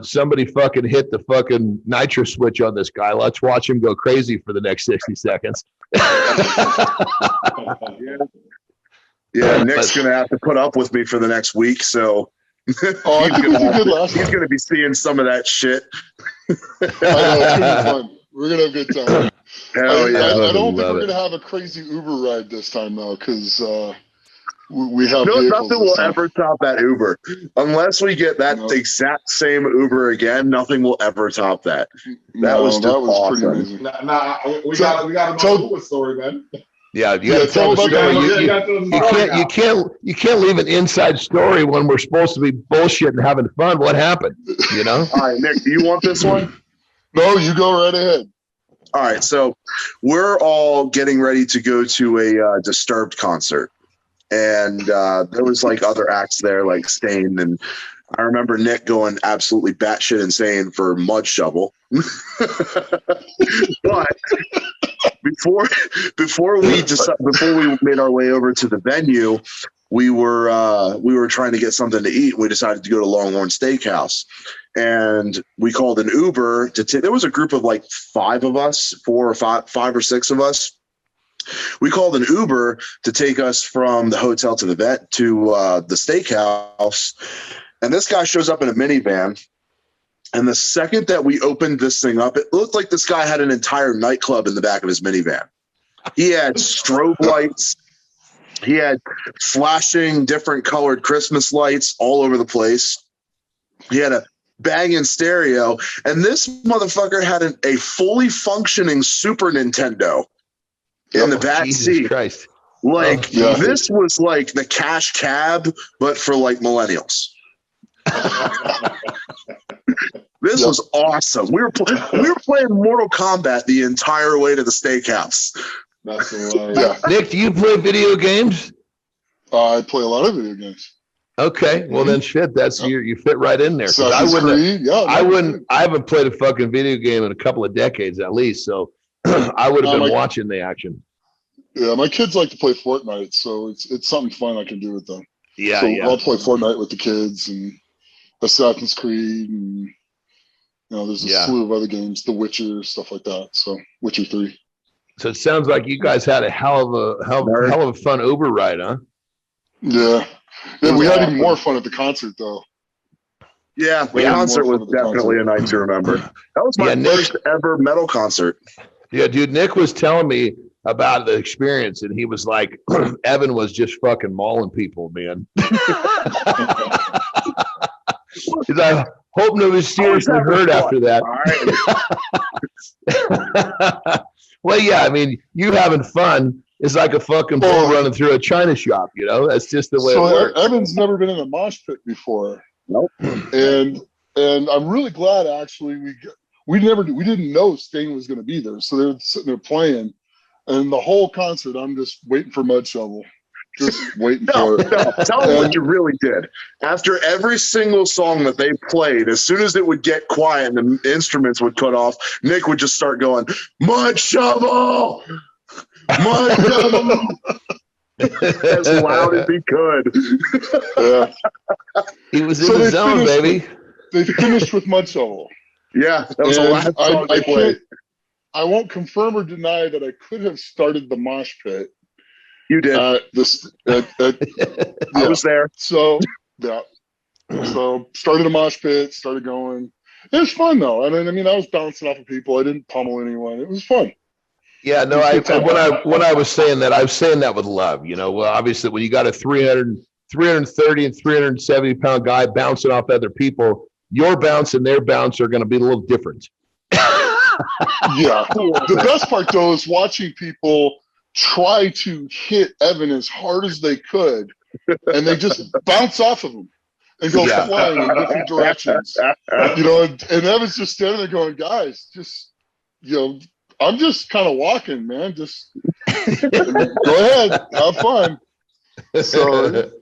somebody fucking hit the fucking nitro switch on this guy. Let's watch him go crazy for the next 60 seconds. Yeah, Nick's going to have to put up with me for the next week, so he's going to be seeing some of that shit. I know, we're going to have a good time. Hell yeah. I don't think we're going to have a crazy Uber ride this time, though, because we have nothing will ever top that Uber. Unless we get that exact same Uber again, nothing will ever top that. That was awesome. Pretty amazing. We got to know Uber story, man. Yeah, you got to tell the story. You can't leave an inside story when we're supposed to be bullshit and having fun. What happened? All right, Nick, do you want this one? No, you go right ahead. All right, so we're all getting ready to go to a Disturbed concert, and there was like other acts there, like Stain, and I remember Nick going absolutely batshit insane for Mud Shovel. But before we made our way over to the venue, we were trying to get something to eat. We decided to go to Longhorn Steakhouse, and we called an Uber there was a group of like five or six of us. We called an Uber to take us from the hotel to the steakhouse, and this guy shows up in a minivan. And the second that we opened this thing up, it looked like this guy had an entire nightclub in the back of his minivan. He had strobe lights. He had flashing different colored Christmas lights all over the place. He had a banging stereo. And this motherfucker had a fully functioning Super Nintendo in the back Jesus seat. Christ. Like this was like the cash cab, but for like millennials. This was awesome. We were playing Mortal Kombat the entire way to the steakhouse. That's hilarious. Nick, do you play video games? I play a lot of video games. Okay, well then shit, that's you fit right in there. Assassin's Creed, I haven't played a fucking video game in a couple of decades at least, so I would have been watching the action. Yeah, my kids like to play Fortnite, so it's something fun I can do with them. Yeah, so I'll play Fortnite with the kids and Assassin's Creed, and there's a slew of other games, The Witcher, stuff like that. So Witcher 3. So it sounds like you guys had a hell of a fun Uber ride, huh? Yeah. Yeah, we had even more fun at the concert, though. Yeah, the concert was definitely a night to remember. That was my first ever metal concert. Yeah, dude, Nick was telling me about the experience, and he was like, Evan was just fucking mauling people, man. He's like, hope no was seriously hurt after that. Well, yeah, I mean, you having fun is like a fucking bull running through a china shop, That's just the way it works. Evan's never been in a mosh pit before. Nope. And I'm really glad, actually, we didn't know Sting was going to be there. So they're sitting there playing, and the whole concert, I'm just waiting for Mud Shovel. Just waiting for it. No, tell them what you really did. After every single song that they played, as soon as it would get quiet and the instruments would cut off, Nick would just start going, Mud Shovel! Mud Shovel! As loud as he could. Yeah. He was in the zone, baby. They finished with Mud Shovel. Yeah, that was the last song they played. I won't confirm or deny that I could have started the mosh pit. You did. I was there. So, So started a mosh pit, started going. It was fun, though. I mean, I was bouncing off of people. I didn't pummel anyone. It was fun. Yeah, no, when I was saying that, I was saying that with love. Well, obviously, when you got a 330 and 370 pound guy bouncing off other people, your bounce and their bounce are going to be a little different. Yeah. The best part, though, is watching people try to hit Evan as hard as they could, and they just bounce off of him and go flying in different directions. And Evan's just standing there going, guys, just, I'm just kind of walking, man. Just go ahead, have fun. So it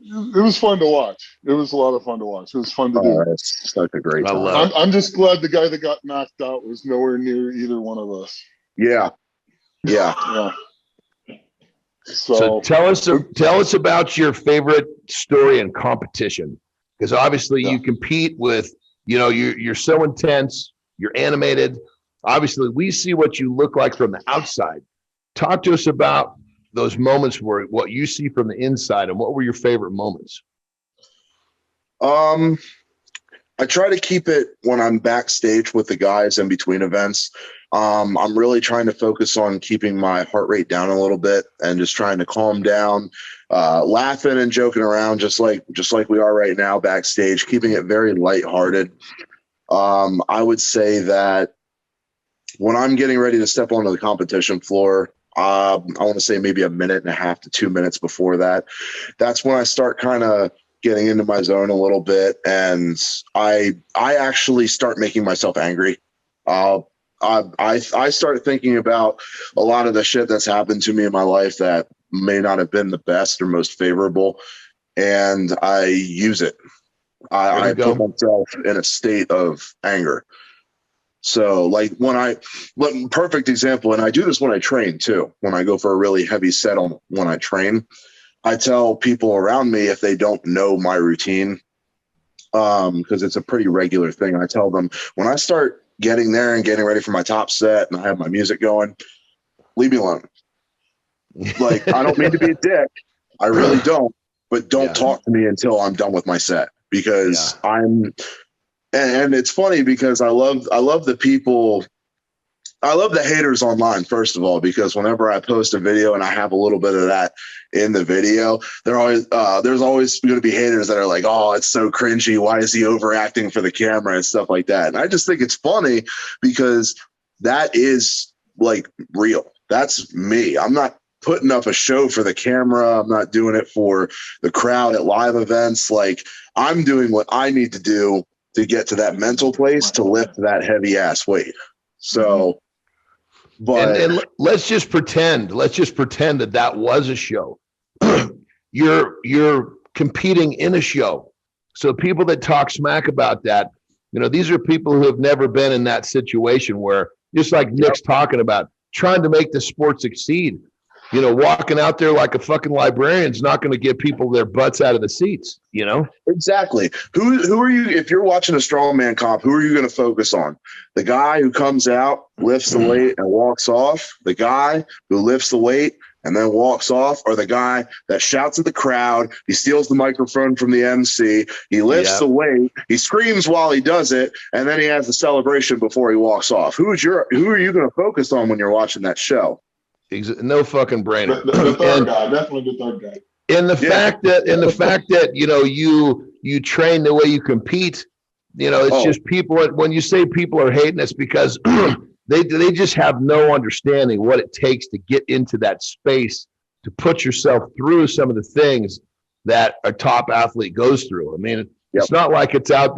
was fun to watch. It was a lot of fun to watch. It was fun to do. It's such a great time. I'm just glad the guy that got knocked out was nowhere near either one of us. Yeah. So tell us about your favorite story and competition, because obviously you compete with, you're so intense, you're animated. Obviously, we see what you look like from the outside. Talk to us about those moments where what you see from the inside, and what were your favorite moments? I try to keep it when I'm backstage with the guys in between events. I'm really trying to focus on keeping my heart rate down a little bit and just trying to calm down, laughing and joking around just like we are right now backstage, keeping it very lighthearted. I would say that when I'm getting ready to step onto the competition floor, I want to say maybe a minute and a half to 2 minutes before that, that's when I start kind of getting into my zone a little bit, and I actually start making myself angry. I start thinking about a lot of the shit that's happened to me in my life that may not have been the best or most favorable, and I use it. I put myself in a state of anger. So like perfect example, and I do this when I train too. When I go for a really heavy set when I train, I tell people around me, if they don't know my routine, because it's a pretty regular thing, I tell them when I start getting there and getting ready for my top set and I have my music going, leave me alone. Like, I don't mean to be a dick. I really don't. But don't talk to me until I'm done with my set, because and it's funny because I love the people. I love the haters online, first of all, because whenever I post a video and I have a little bit of that in the video, there's always going to be haters that are like, oh, it's so cringy. Why is he overacting for the camera and stuff like that? And I just think it's funny because that is like real. That's me. I'm not putting up a show for the camera. I'm not doing it for the crowd at live events. Like, I'm doing what I need to do to get to that mental place to lift that heavy ass weight. So, but and let's just pretend that was a show. You're competing in a show. So people that talk smack about that, these are people who have never been in that situation where, just like Nick's talking about, trying to make the sport succeed. Walking out there like a fucking librarian is not going to get people their butts out of the seats, Exactly. Who are you, if you're watching a strongman comp, who are you going to focus on? The guy who comes out, lifts the weight and walks off, the guy who lifts the weight and then walks off, or the guy that shouts at the crowd, he steals the microphone from the MC, he lifts the weight, he screams while he does it, and then he has the celebration before he walks off. Who are you going to focus on when you're watching that show? No fucking brainer. The third guy, definitely the third guy. And the fact that you train the way you compete, it's just people. When you say people are hating, it's because they just have no understanding what it takes to get into that space, to put yourself through some of the things that a top athlete goes through. I mean, it's not like it's out.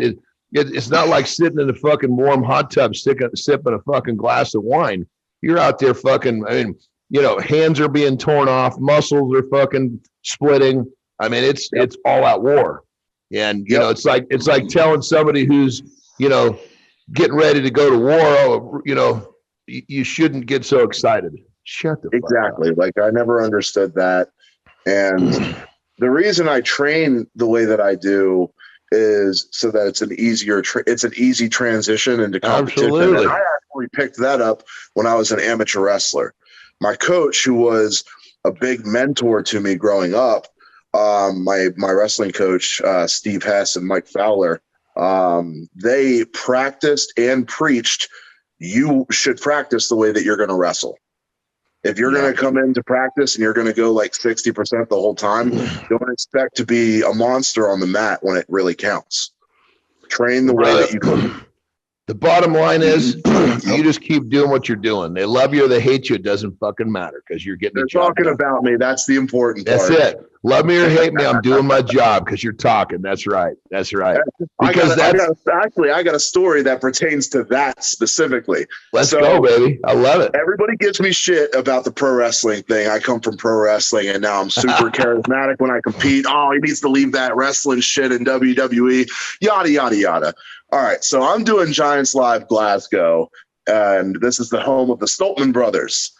It's not like sitting in a fucking warm hot tub, sipping a fucking glass of wine. You're out there fucking. I mean, hands are being torn off, muscles are fucking splitting. I mean, it's all out war. And it's like telling somebody who's getting ready to go to war, you shouldn't get so excited. Shut the fuck exactly. up. Like, I never understood that. And the reason I train the way that I do is so that it's an easy transition into competition. Absolutely. And I actually picked that up when I was an amateur wrestler. My coach, who was a big mentor to me growing up, my wrestling coach, Steve Hess and Mike Fowler, they practiced and preached, you should practice the way that you're going to wrestle. If you're going to come into practice and you're going to go like 60% the whole time, don't expect to be a monster on the mat when it really counts. Train the way that you go. The bottom line is, you just keep doing what you're doing. They love you or they hate you. It doesn't fucking matter because you're getting. They're talking about me. That's the important part. That's it. Love me or hate me, I'm doing my job because you're talking. That's right. That's right. Because I got a story that pertains to that specifically. Let's go, baby. I love it. Everybody gives me shit about the pro wrestling thing. I come from pro wrestling, and now I'm super charismatic when I compete. Oh, he needs to leave that wrestling shit in WWE. Yada yada yada. All right, so I'm doing Giants Live Glasgow, and this is the home of the Stoltman brothers.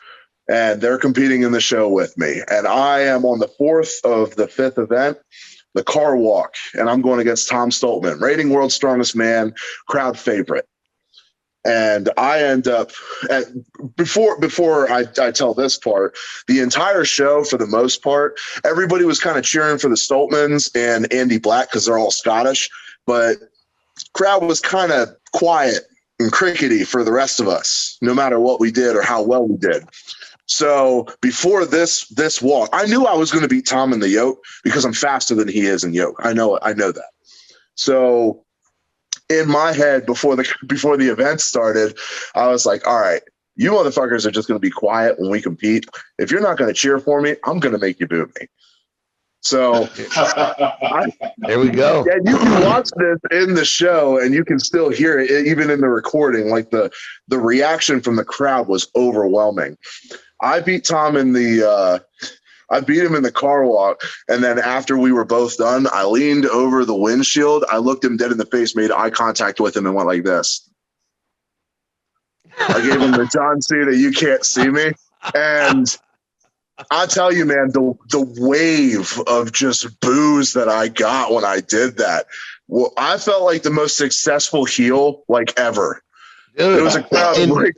And they're competing in the show with me. And I am on the fourth of the fifth event, the car walk. And I'm going against Tom Stoltman, reigning World's Strongest Man, crowd favorite. And I end up before I tell this part, the entire show, for the most part, everybody was kind of cheering for the Stoltmans and Andy Black because they're all Scottish. But crowd was kind of quiet and crickety for the rest of us, no matter what we did or how well we did. So before this walk, I knew I was going to beat Tom in the yoke because I'm faster than he is in yoke. I know that. So in my head, before the event started, I was like, all right, you motherfuckers are just going to be quiet when we compete. If you're not going to cheer for me, I'm going to make you boo me. So there we go. Yeah, you can watch this in the show and you can still hear it even in the recording. Like the reaction from the crowd was overwhelming. I beat Tom I beat him in the car walk, and then after we were both done, I leaned over the windshield. I looked him dead in the face, made eye contact with him, and went like this. I gave him the John Cena, you can't see me. And I tell you, man, the wave of just boos that I got when I did that, well, I felt like the most successful heel like ever. Dude, it was a crowd of like,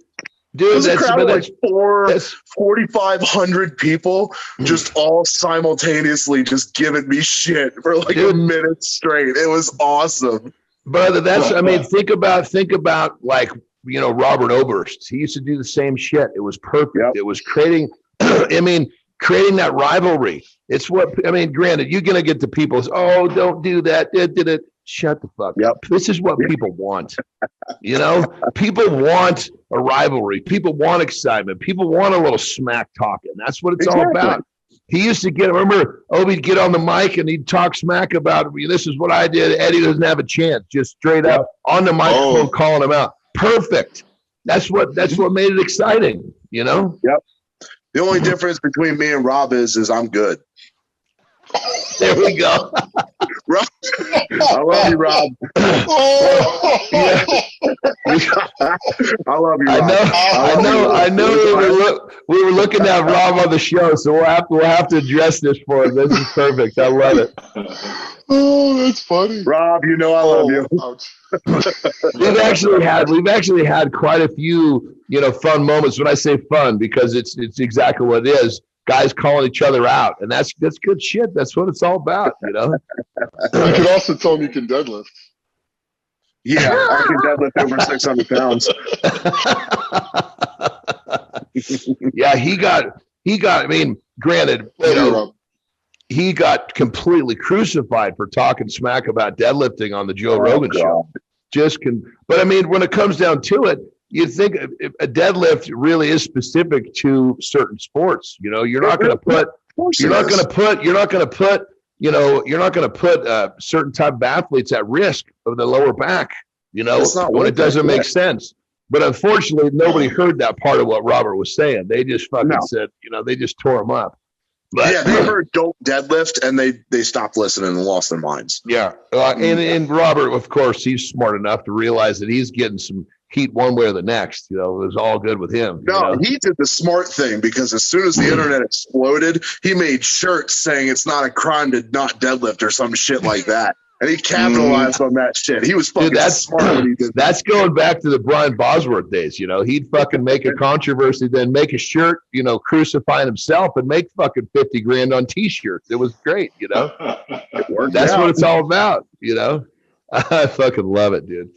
dude, it was a crowd of like 4,500 people just all simultaneously just giving me shit for like a minute straight. It was awesome. Brother, think about like, Robert Oberst. He used to do the same shit. It was perfect. Yep. It was creating that rivalry. It's granted, you're going to get the people, oh, don't do that. Did it. Shut the fuck up. This is what people want. People want a rivalry. People want excitement. People want a little smack talking. That's what it's all about. He used to remember, Obi'd get on the mic and he'd talk smack about, this is what I did. Eddie doesn't have a chance. Just straight up on the microphone, calling him out. Perfect. That's what made it exciting, you know? Yep. The only difference between me and Rob is I'm good. There we go. Rob, I love you, Rob. I love you, Rob. I know. We were looking at Rob on the show, so we'll have to address this for him. This is perfect. I love it. Oh, that's funny, Rob. You know I love you. We've actually had quite a few, fun moments. When I say fun, because it's exactly what it is. Guys calling each other out, and that's good shit. That's what it's all about, You can also tell them you can deadlift. Yeah, I can deadlift over 600 pounds. Yeah, he got. I mean, granted, he got completely crucified for talking smack about deadlifting on the Joe Rogan show. But I mean, when it comes down to it, you think a deadlift really is specific to certain sports. You're not going to put certain type of athletes at risk of the lower back, when it doesn't make sense. But unfortunately, nobody heard that part of what Robert was saying. They just fucking said, they just tore him up. But, yeah, they heard "don't deadlift" and they stopped listening and lost their minds. Yeah, and Robert, of course, he's smart enough to realize that he's getting some heat one way or the next. It was all good with him. No, he did the smart thing, because as soon as the internet exploded, he made shirts saying it's not a crime to not deadlift or some shit like that. And he capitalized on that shit. He was fucking smart when he did that. That's going back to the Brian Bosworth days. He'd fucking make a controversy, then make a shirt, crucifying himself, and make fucking 50 grand on t-shirts. It was great, It worked. That's what it's all about, I fucking love it, dude.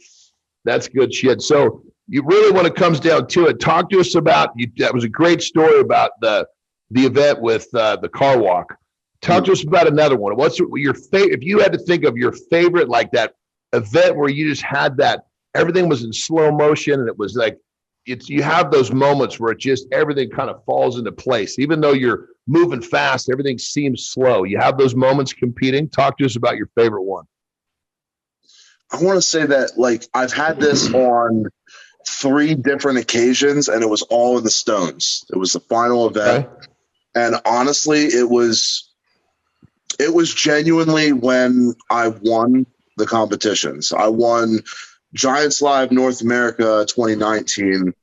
That's good shit. So you really, when it comes down to it, talk to us about, that was a great story about the event with the car walk. Talk to us about another one. What's your favorite? If you had to think of your favorite, like that event where you just had that, everything was in slow motion, and it was like, you have those moments where it just, everything kind of falls into place. Even though you're moving fast, everything seems slow. You have those moments competing. Talk to us about your favorite one. I want to say that, I've had this on 3 different occasions, and it was all in the Stones. It was the final event. Okay. And honestly, it was genuinely when I won the competitions. I won Giants Live North America 2019.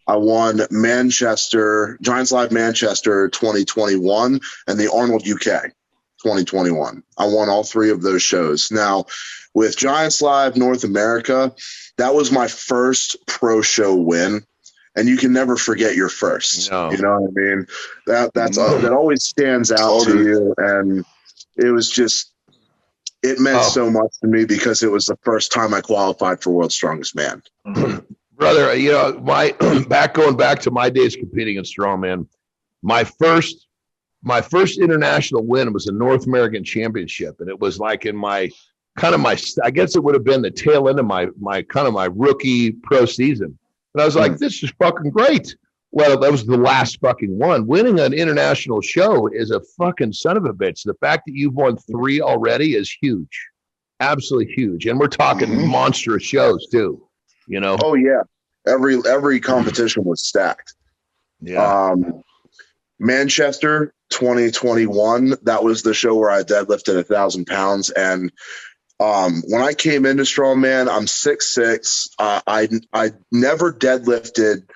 I won Giants Live Manchester 2021, and the Arnold UK 2021. I won all 3 of those shows. Now, with Giants Live North America, that was my first pro show win. And you can never forget your first. No. You know what I mean? That always stands out to you. And it was just, it meant so much to me, because it was the first time I qualified for World's Strongest Man. Brother, going back to my days competing in strongman, my first international win was a North American Championship, and it was like in I guess it would have been the tail end of my rookie pro season. And I was like, this is fucking great. Well, that was the last fucking one. Winning an international show is a fucking son of a bitch. The fact that you've won 3 already is huge. Absolutely huge. And we're talking monstrous shows too, Oh yeah. Every competition was stacked. Yeah. Manchester 2021, that was the show where I deadlifted 1,000 pounds. And when I came into strongman, I'm 6'6". I never deadlifted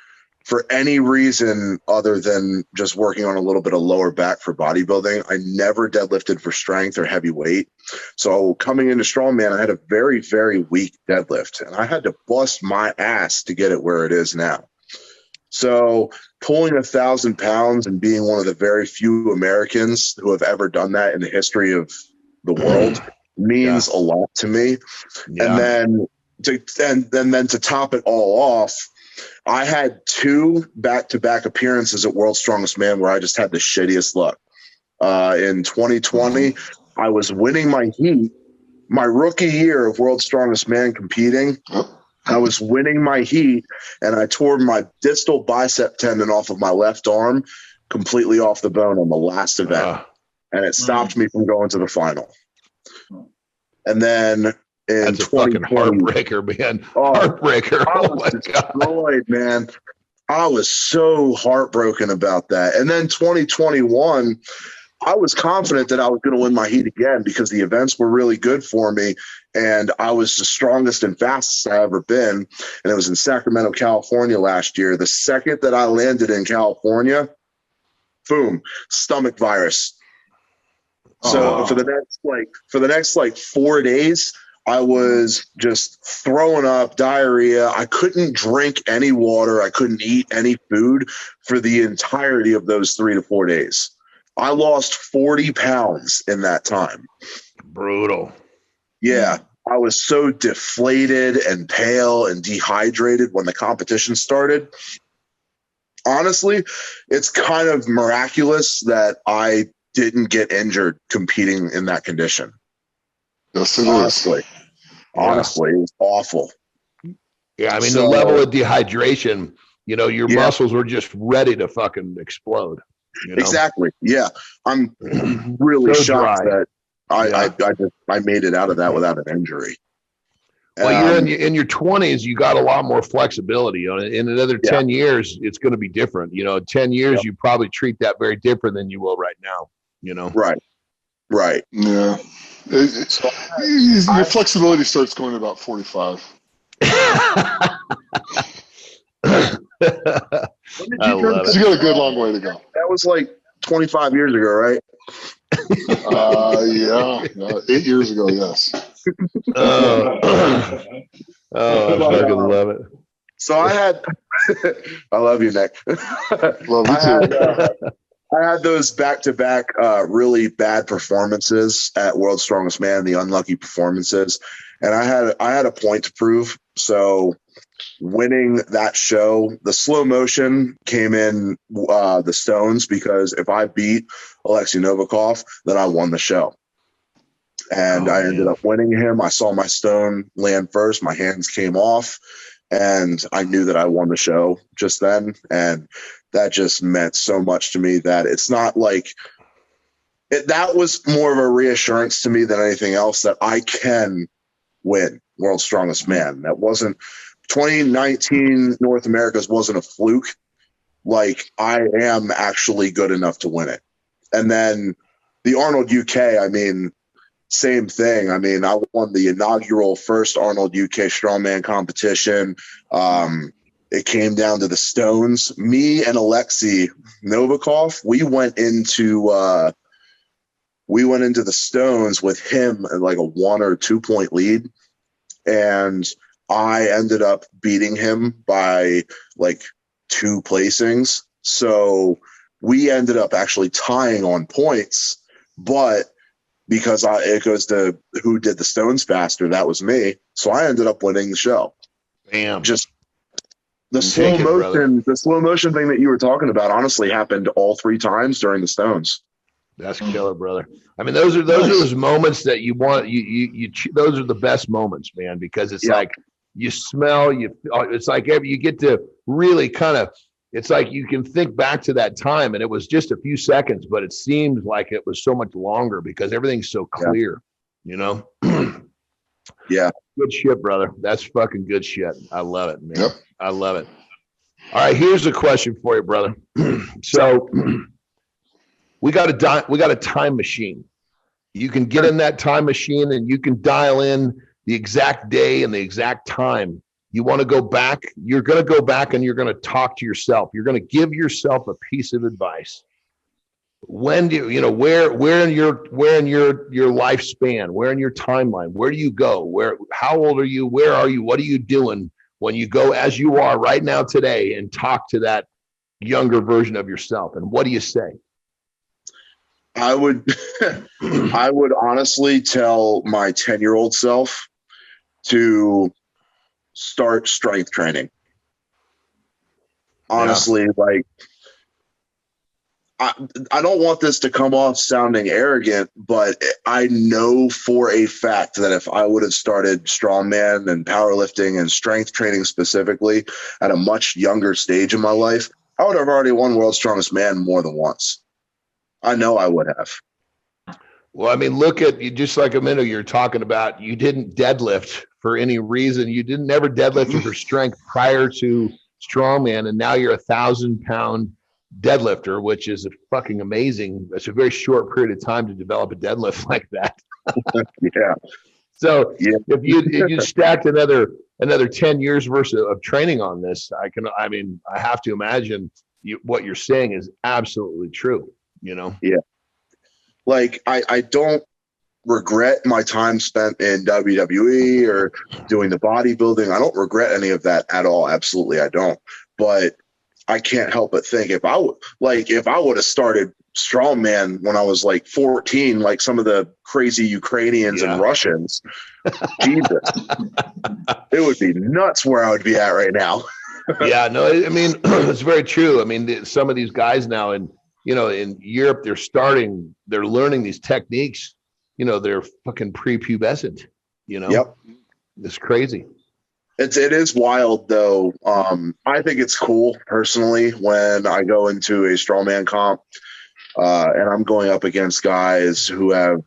for any reason other than just working on a little bit of lower back for bodybuilding. I never deadlifted for strength or heavy weight. So coming into strongman, I had a very, very weak deadlift, and I had to bust my ass to get it where it is now. So pulling 1,000 pounds and being one of the very few Americans who have ever done that in the history of the world means a lot to me. Yeah. And then to top it all off, I had 2 back-to-back appearances at World's Strongest Man where I just had the shittiest luck. In 2020, I was winning my heat. My rookie year of World's Strongest Man competing, I was winning my heat, and I tore my distal bicep tendon off of my left arm completely off the bone on the last event. And it stopped me from going to the final. And then in that's a fucking heartbreaker, man. Heartbreaker. I was destroyed, man. I was so heartbroken about that. And then 2021, I was confident that I was going to win my heat again because the events were really good for me. And I was the strongest and fastest I've ever been. And it was in Sacramento, California last year. The second that I landed in California, boom, stomach virus. So for the next 4 days, I was just throwing up, diarrhea. I couldn't drink any water. I couldn't eat any food for the entirety of those 3 to 4 days. I lost 40 pounds in that time. Brutal. Yeah. I was so deflated and pale and dehydrated when the competition started. Honestly, it's kind of miraculous that I didn't get injured competing in that condition. Yes, it Honestly, is. it was awful. Yeah, I mean, the level of dehydration, your muscles were just ready to fucking explode. Exactly. Yeah. I'm really shocked that I made it out of that without an injury. Well, you're in your 20s, you got a lot more flexibility. In another 10 years, it's going to be different. 10 years, you probably treat that very different than you will right now. Right. Yeah. Your flexibility starts going about 45. You got a good long way to go. That was like 25 years ago, right? 8 years ago, yes. I fucking love it. So I love you, Nick. Love you too. I had those back-to-back really bad performances at World's Strongest Man, the unlucky performances, and I had a point to prove. So winning that show, the slow motion came in the stones, because if I beat Alexei Novikov, then I won the show. And I ended up winning him. I saw my stone land first. My hands came off, and I knew that I won the show just then. And that just meant so much to me that it's not like that was more of a reassurance to me than anything else that I can win World's Strongest Man. That wasn't 2019 North America's wasn't a fluke. Like, I am actually good enough to win it. And then the Arnold UK, I mean, same thing. I mean, I won the inaugural first Arnold UK Strongman competition. It came down to the stones. Me and Alexei Novikov, we went into the stones with him at like a 1 or 2 point lead, and I ended up beating him by like 2 placings. So we ended up actually tying on points, but because it goes to who did the stones faster, that was me. So I ended up winning the show. Damn. Just the slow motion thing that you were talking about honestly happened all 3 times during the stones. That's killer, brother. I mean, those are those moments that you want. Those are the best moments, man, because it's like you smell. It's like you get to really kind of. It's like you can think back to that time, and it was just a few seconds, but it seemed like it was so much longer because everything's so clear. Yeah. Good shit, brother. That's fucking good shit. I love it, man. Yep. I love it. All right, here's a question for you, brother. So we got a time machine. You can get in that time machine and you can dial in the exact day and the exact time. You want to go back, you're going to go back and you're going to talk to yourself. You're going to give yourself a piece of advice. When do where in your lifespan, where in your timeline, where do you go? How old are you? Where are you? What are you doing when you go as you are right now today and talk to that younger version of yourself? And what do you say? I would honestly tell my 10-year-old self to start strength training. Honestly, like, I don't want this to come off sounding arrogant, but I know for a fact that if I would have started strongman and powerlifting and strength training specifically at a much younger stage in my life, I would have already won World's Strongest Man more than once. I know I would have. Well, I mean, look at you, just like a minute you're talking about, you didn't deadlift for any reason. You didn't ever deadlift for strength prior to strongman, and now you're 1,000-pound deadlifter, which is fucking amazing. It's a very short period of time to develop a deadlift like that. Yeah. So if you stacked another 10 years worth of training on this, I have to imagine what you're saying is absolutely true, you know? Yeah. Like I don't regret my time spent in WWE or doing the bodybuilding. I don't regret any of that at all. Absolutely. I don't. But I can't help but think if I would have started strongman when I was like 14, like some of the crazy Ukrainians and Russians, Jesus, it would be nuts where I would be at right now. Yeah, no, I mean, it's very true. I mean, some of these guys now in Europe, they're learning these techniques, they're fucking prepubescent, Yep. It's crazy. It is wild though. I think it's cool personally when I go into a strongman comp, and I'm going up against guys who have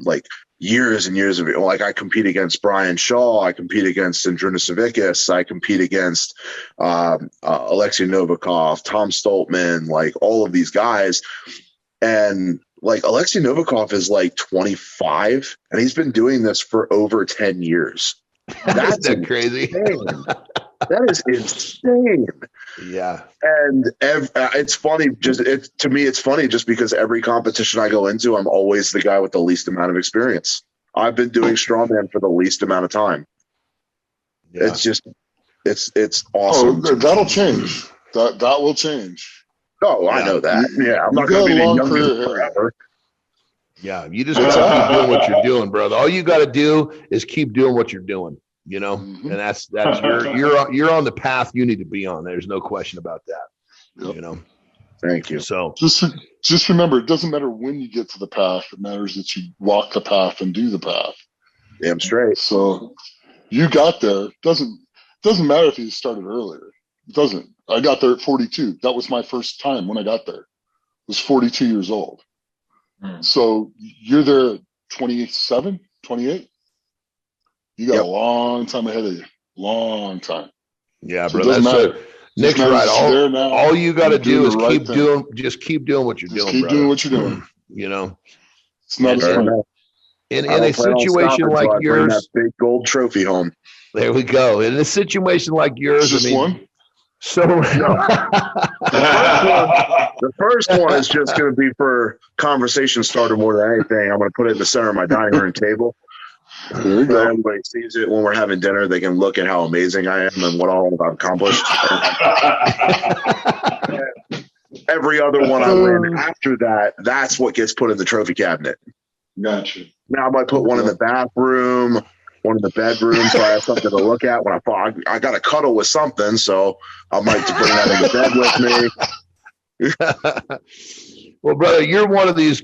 like years and years of it. Like I compete against Brian Shaw, I compete against Sindrunas Savickas, I compete against Alexei Novikov, Tom Stoltman, like all of these guys. And like Alexei Novikov is like 25 and he's been doing this for over 10 years. That's crazy. That is insane. Yeah. And it's funny. To me, it's funny just because every competition I go into, I'm always the guy with the least amount of experience. I've been doing strongman for the least amount of time. Yeah. It's just, it's awesome. Oh, that'll change. That will change. Oh, I know that. Yeah. I'm not going to be the youngest forever. Yeah, you just gotta keep doing what you're doing, brother. All you got to do is keep doing what you're doing, and that's you're on the path you need to be on. There's no question about that. Yep. Thank you. So just remember, it doesn't matter when you get to the path. It matters that you walk the path and do the path. Damn straight. So you got there. Doesn't matter if you started earlier. It doesn't. I got there at 42. That was my first time when I got there. I was 42 years old. So you're there at 27, 28? You got a long time ahead of you. Long time. Yeah, so bro. Nick's right. All you got to do is keep doing what you're doing. Keep doing what you're doing. It's not as fun. In a situation like yours, that big gold trophy home. There we go. In a situation like yours, just one. So the first one is just going to be for conversation starter more than anything. I'm going to put it in the center of my dining room table. There you go. Everybody sees it when we're having dinner. They can look at how amazing I am and what all I've accomplished. Every other one I win after that, that's what gets put in the trophy cabinet. Gotcha. Now I might put one in the bathroom, one in the bedroom, so I have something to look at when I got to cuddle with something, so I might bring that in the bed with me. Well, brother, you're one of these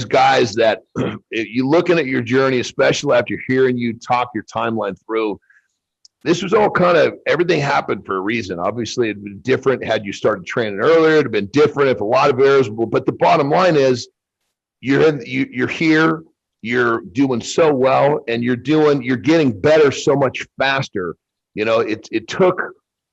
guys that you looking at your journey, especially after hearing you talk your timeline through. This was all kind of, everything happened for a reason. Obviously, it'd been different had you started training earlier. It'd have been different if a lot of errors. But the bottom line is, you're here. You're doing so well, and you're getting better so much faster. It took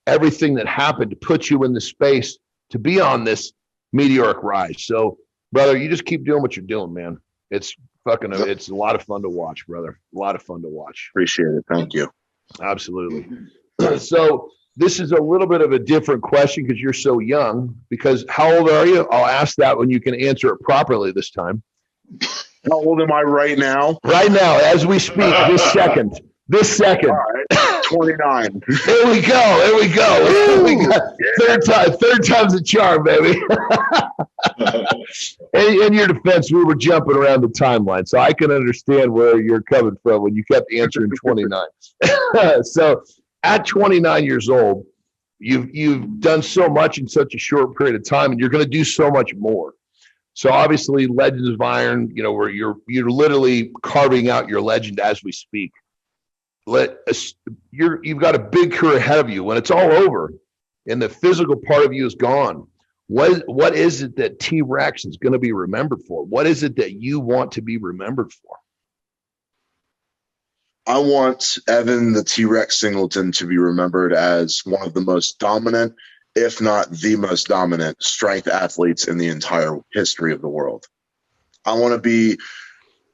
everything that happened to put you in the space to be on this meteoric rise. So, brother, you just keep doing what you're doing, man. It's it's a lot of fun to watch, brother. A lot of fun to watch. Appreciate it. Thank you. Absolutely. So this is a little bit of a different question because you're so young. Because how old are you? I'll ask that when you can answer it properly this time. How old am I right now? Right now, as we speak, this second. All right. 29. There we go. Third time's a charm, baby. In your defense, we were jumping around the timeline, so I can understand where you're coming from when you kept answering 29. So at 29 years old, you've done so much in such a short period of time, and you're going to do so much more. So obviously, Legends of Iron, you know, where you're literally carving out your legend as we speak. You've got a big career ahead of you. When it's all over, and the physical part of you is gone, what is it that T-Rex is going to be remembered for? What is it that you want to be remembered for? I want Evan the T-Rex Singleton to be remembered as one of the most dominant, if not the most dominant, strength athletes in the entire history of the world. I want to be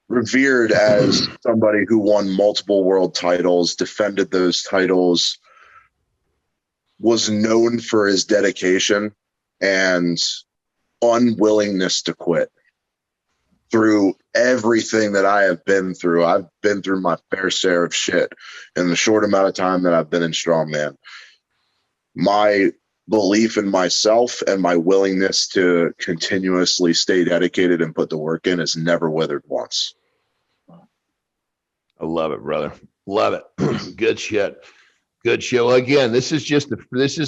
revered as somebody who won multiple world titles, defended those titles, was known for his dedication and unwillingness to quit. Through everything that I have been through, I've been through my fair share of shit in the short amount of time that I've been in strongman. My belief in myself and my willingness to continuously stay dedicated and put the work in has never withered once. I love it, brother. Love it. Good shit. Good shit. Well, again, this is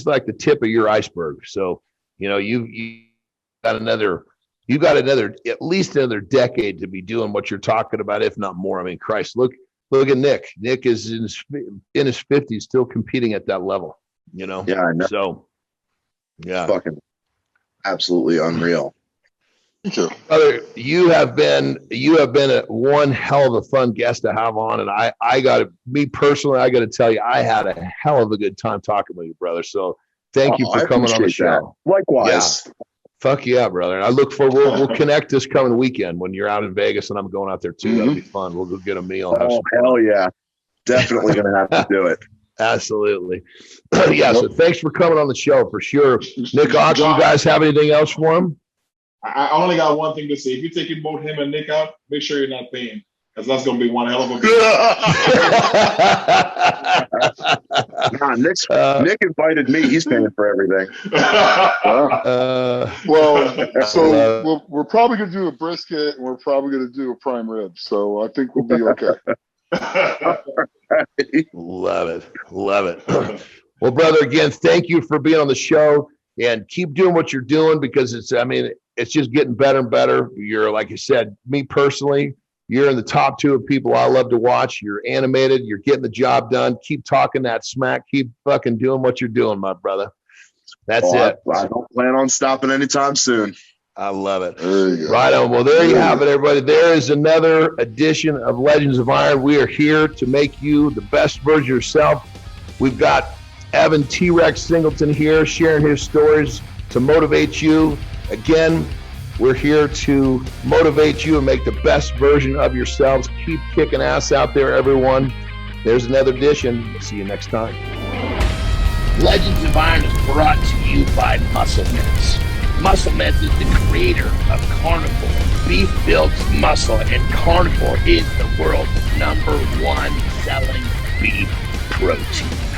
like the tip of your iceberg. So, you know, you got at least another decade to be doing what you're talking about, if not more. I mean, Christ, look at Nick. Nick is in his 50s, still competing at that level, you know? Yeah, I know. So, yeah. Fucking absolutely unreal. Brother, you have been one hell of a fun guest to have on, and I got to tell you, I had a hell of a good time talking with you, brother. So thank you for coming on the show. That. Likewise. Yeah. Fuck yeah, brother. I look forward. We'll connect this coming weekend when you're out in Vegas, and I'm going out there too. That'll be fun. We'll go get a meal. Oh, hell yeah. Definitely going to have to do it. Absolutely. Yeah, so thanks for coming on the show for sure. Nick Ox, you guys have anything else for him? I only got one thing to say. If you're taking both him and Nick out, make sure you're not paying, because that's going to be one hell of a bill. Nick invited me. He's paying for everything. We're probably going to do a brisket, and we're probably going to do a prime rib. So I think we'll be okay. Love it. Well, brother, again, thank you for being on the show, and keep doing what you're doing, because it's just getting better and better. You're, like you said, me personally, you're in the top 2 of people I love to watch. You're animated. You're getting the job done. Keep talking that smack. Keep fucking doing what you're doing, my brother. That's it. I don't plan on stopping anytime soon. I love it. Right on. Well, there you have it, everybody. There is another edition of Legends of Iron. We are here to make you the best version of yourself. We've got Evan T-Rex Singleton here sharing his stories to motivate you. Again, we're here to motivate you and make the best version of yourselves. Keep kicking ass out there, everyone. There's another edition. See you next time. Legends of Iron is brought to you by Muscle Mints. Muscle Mints is the creator of Carnivore. Beef builds muscle, and Carnivore is the world's #1 selling beef protein.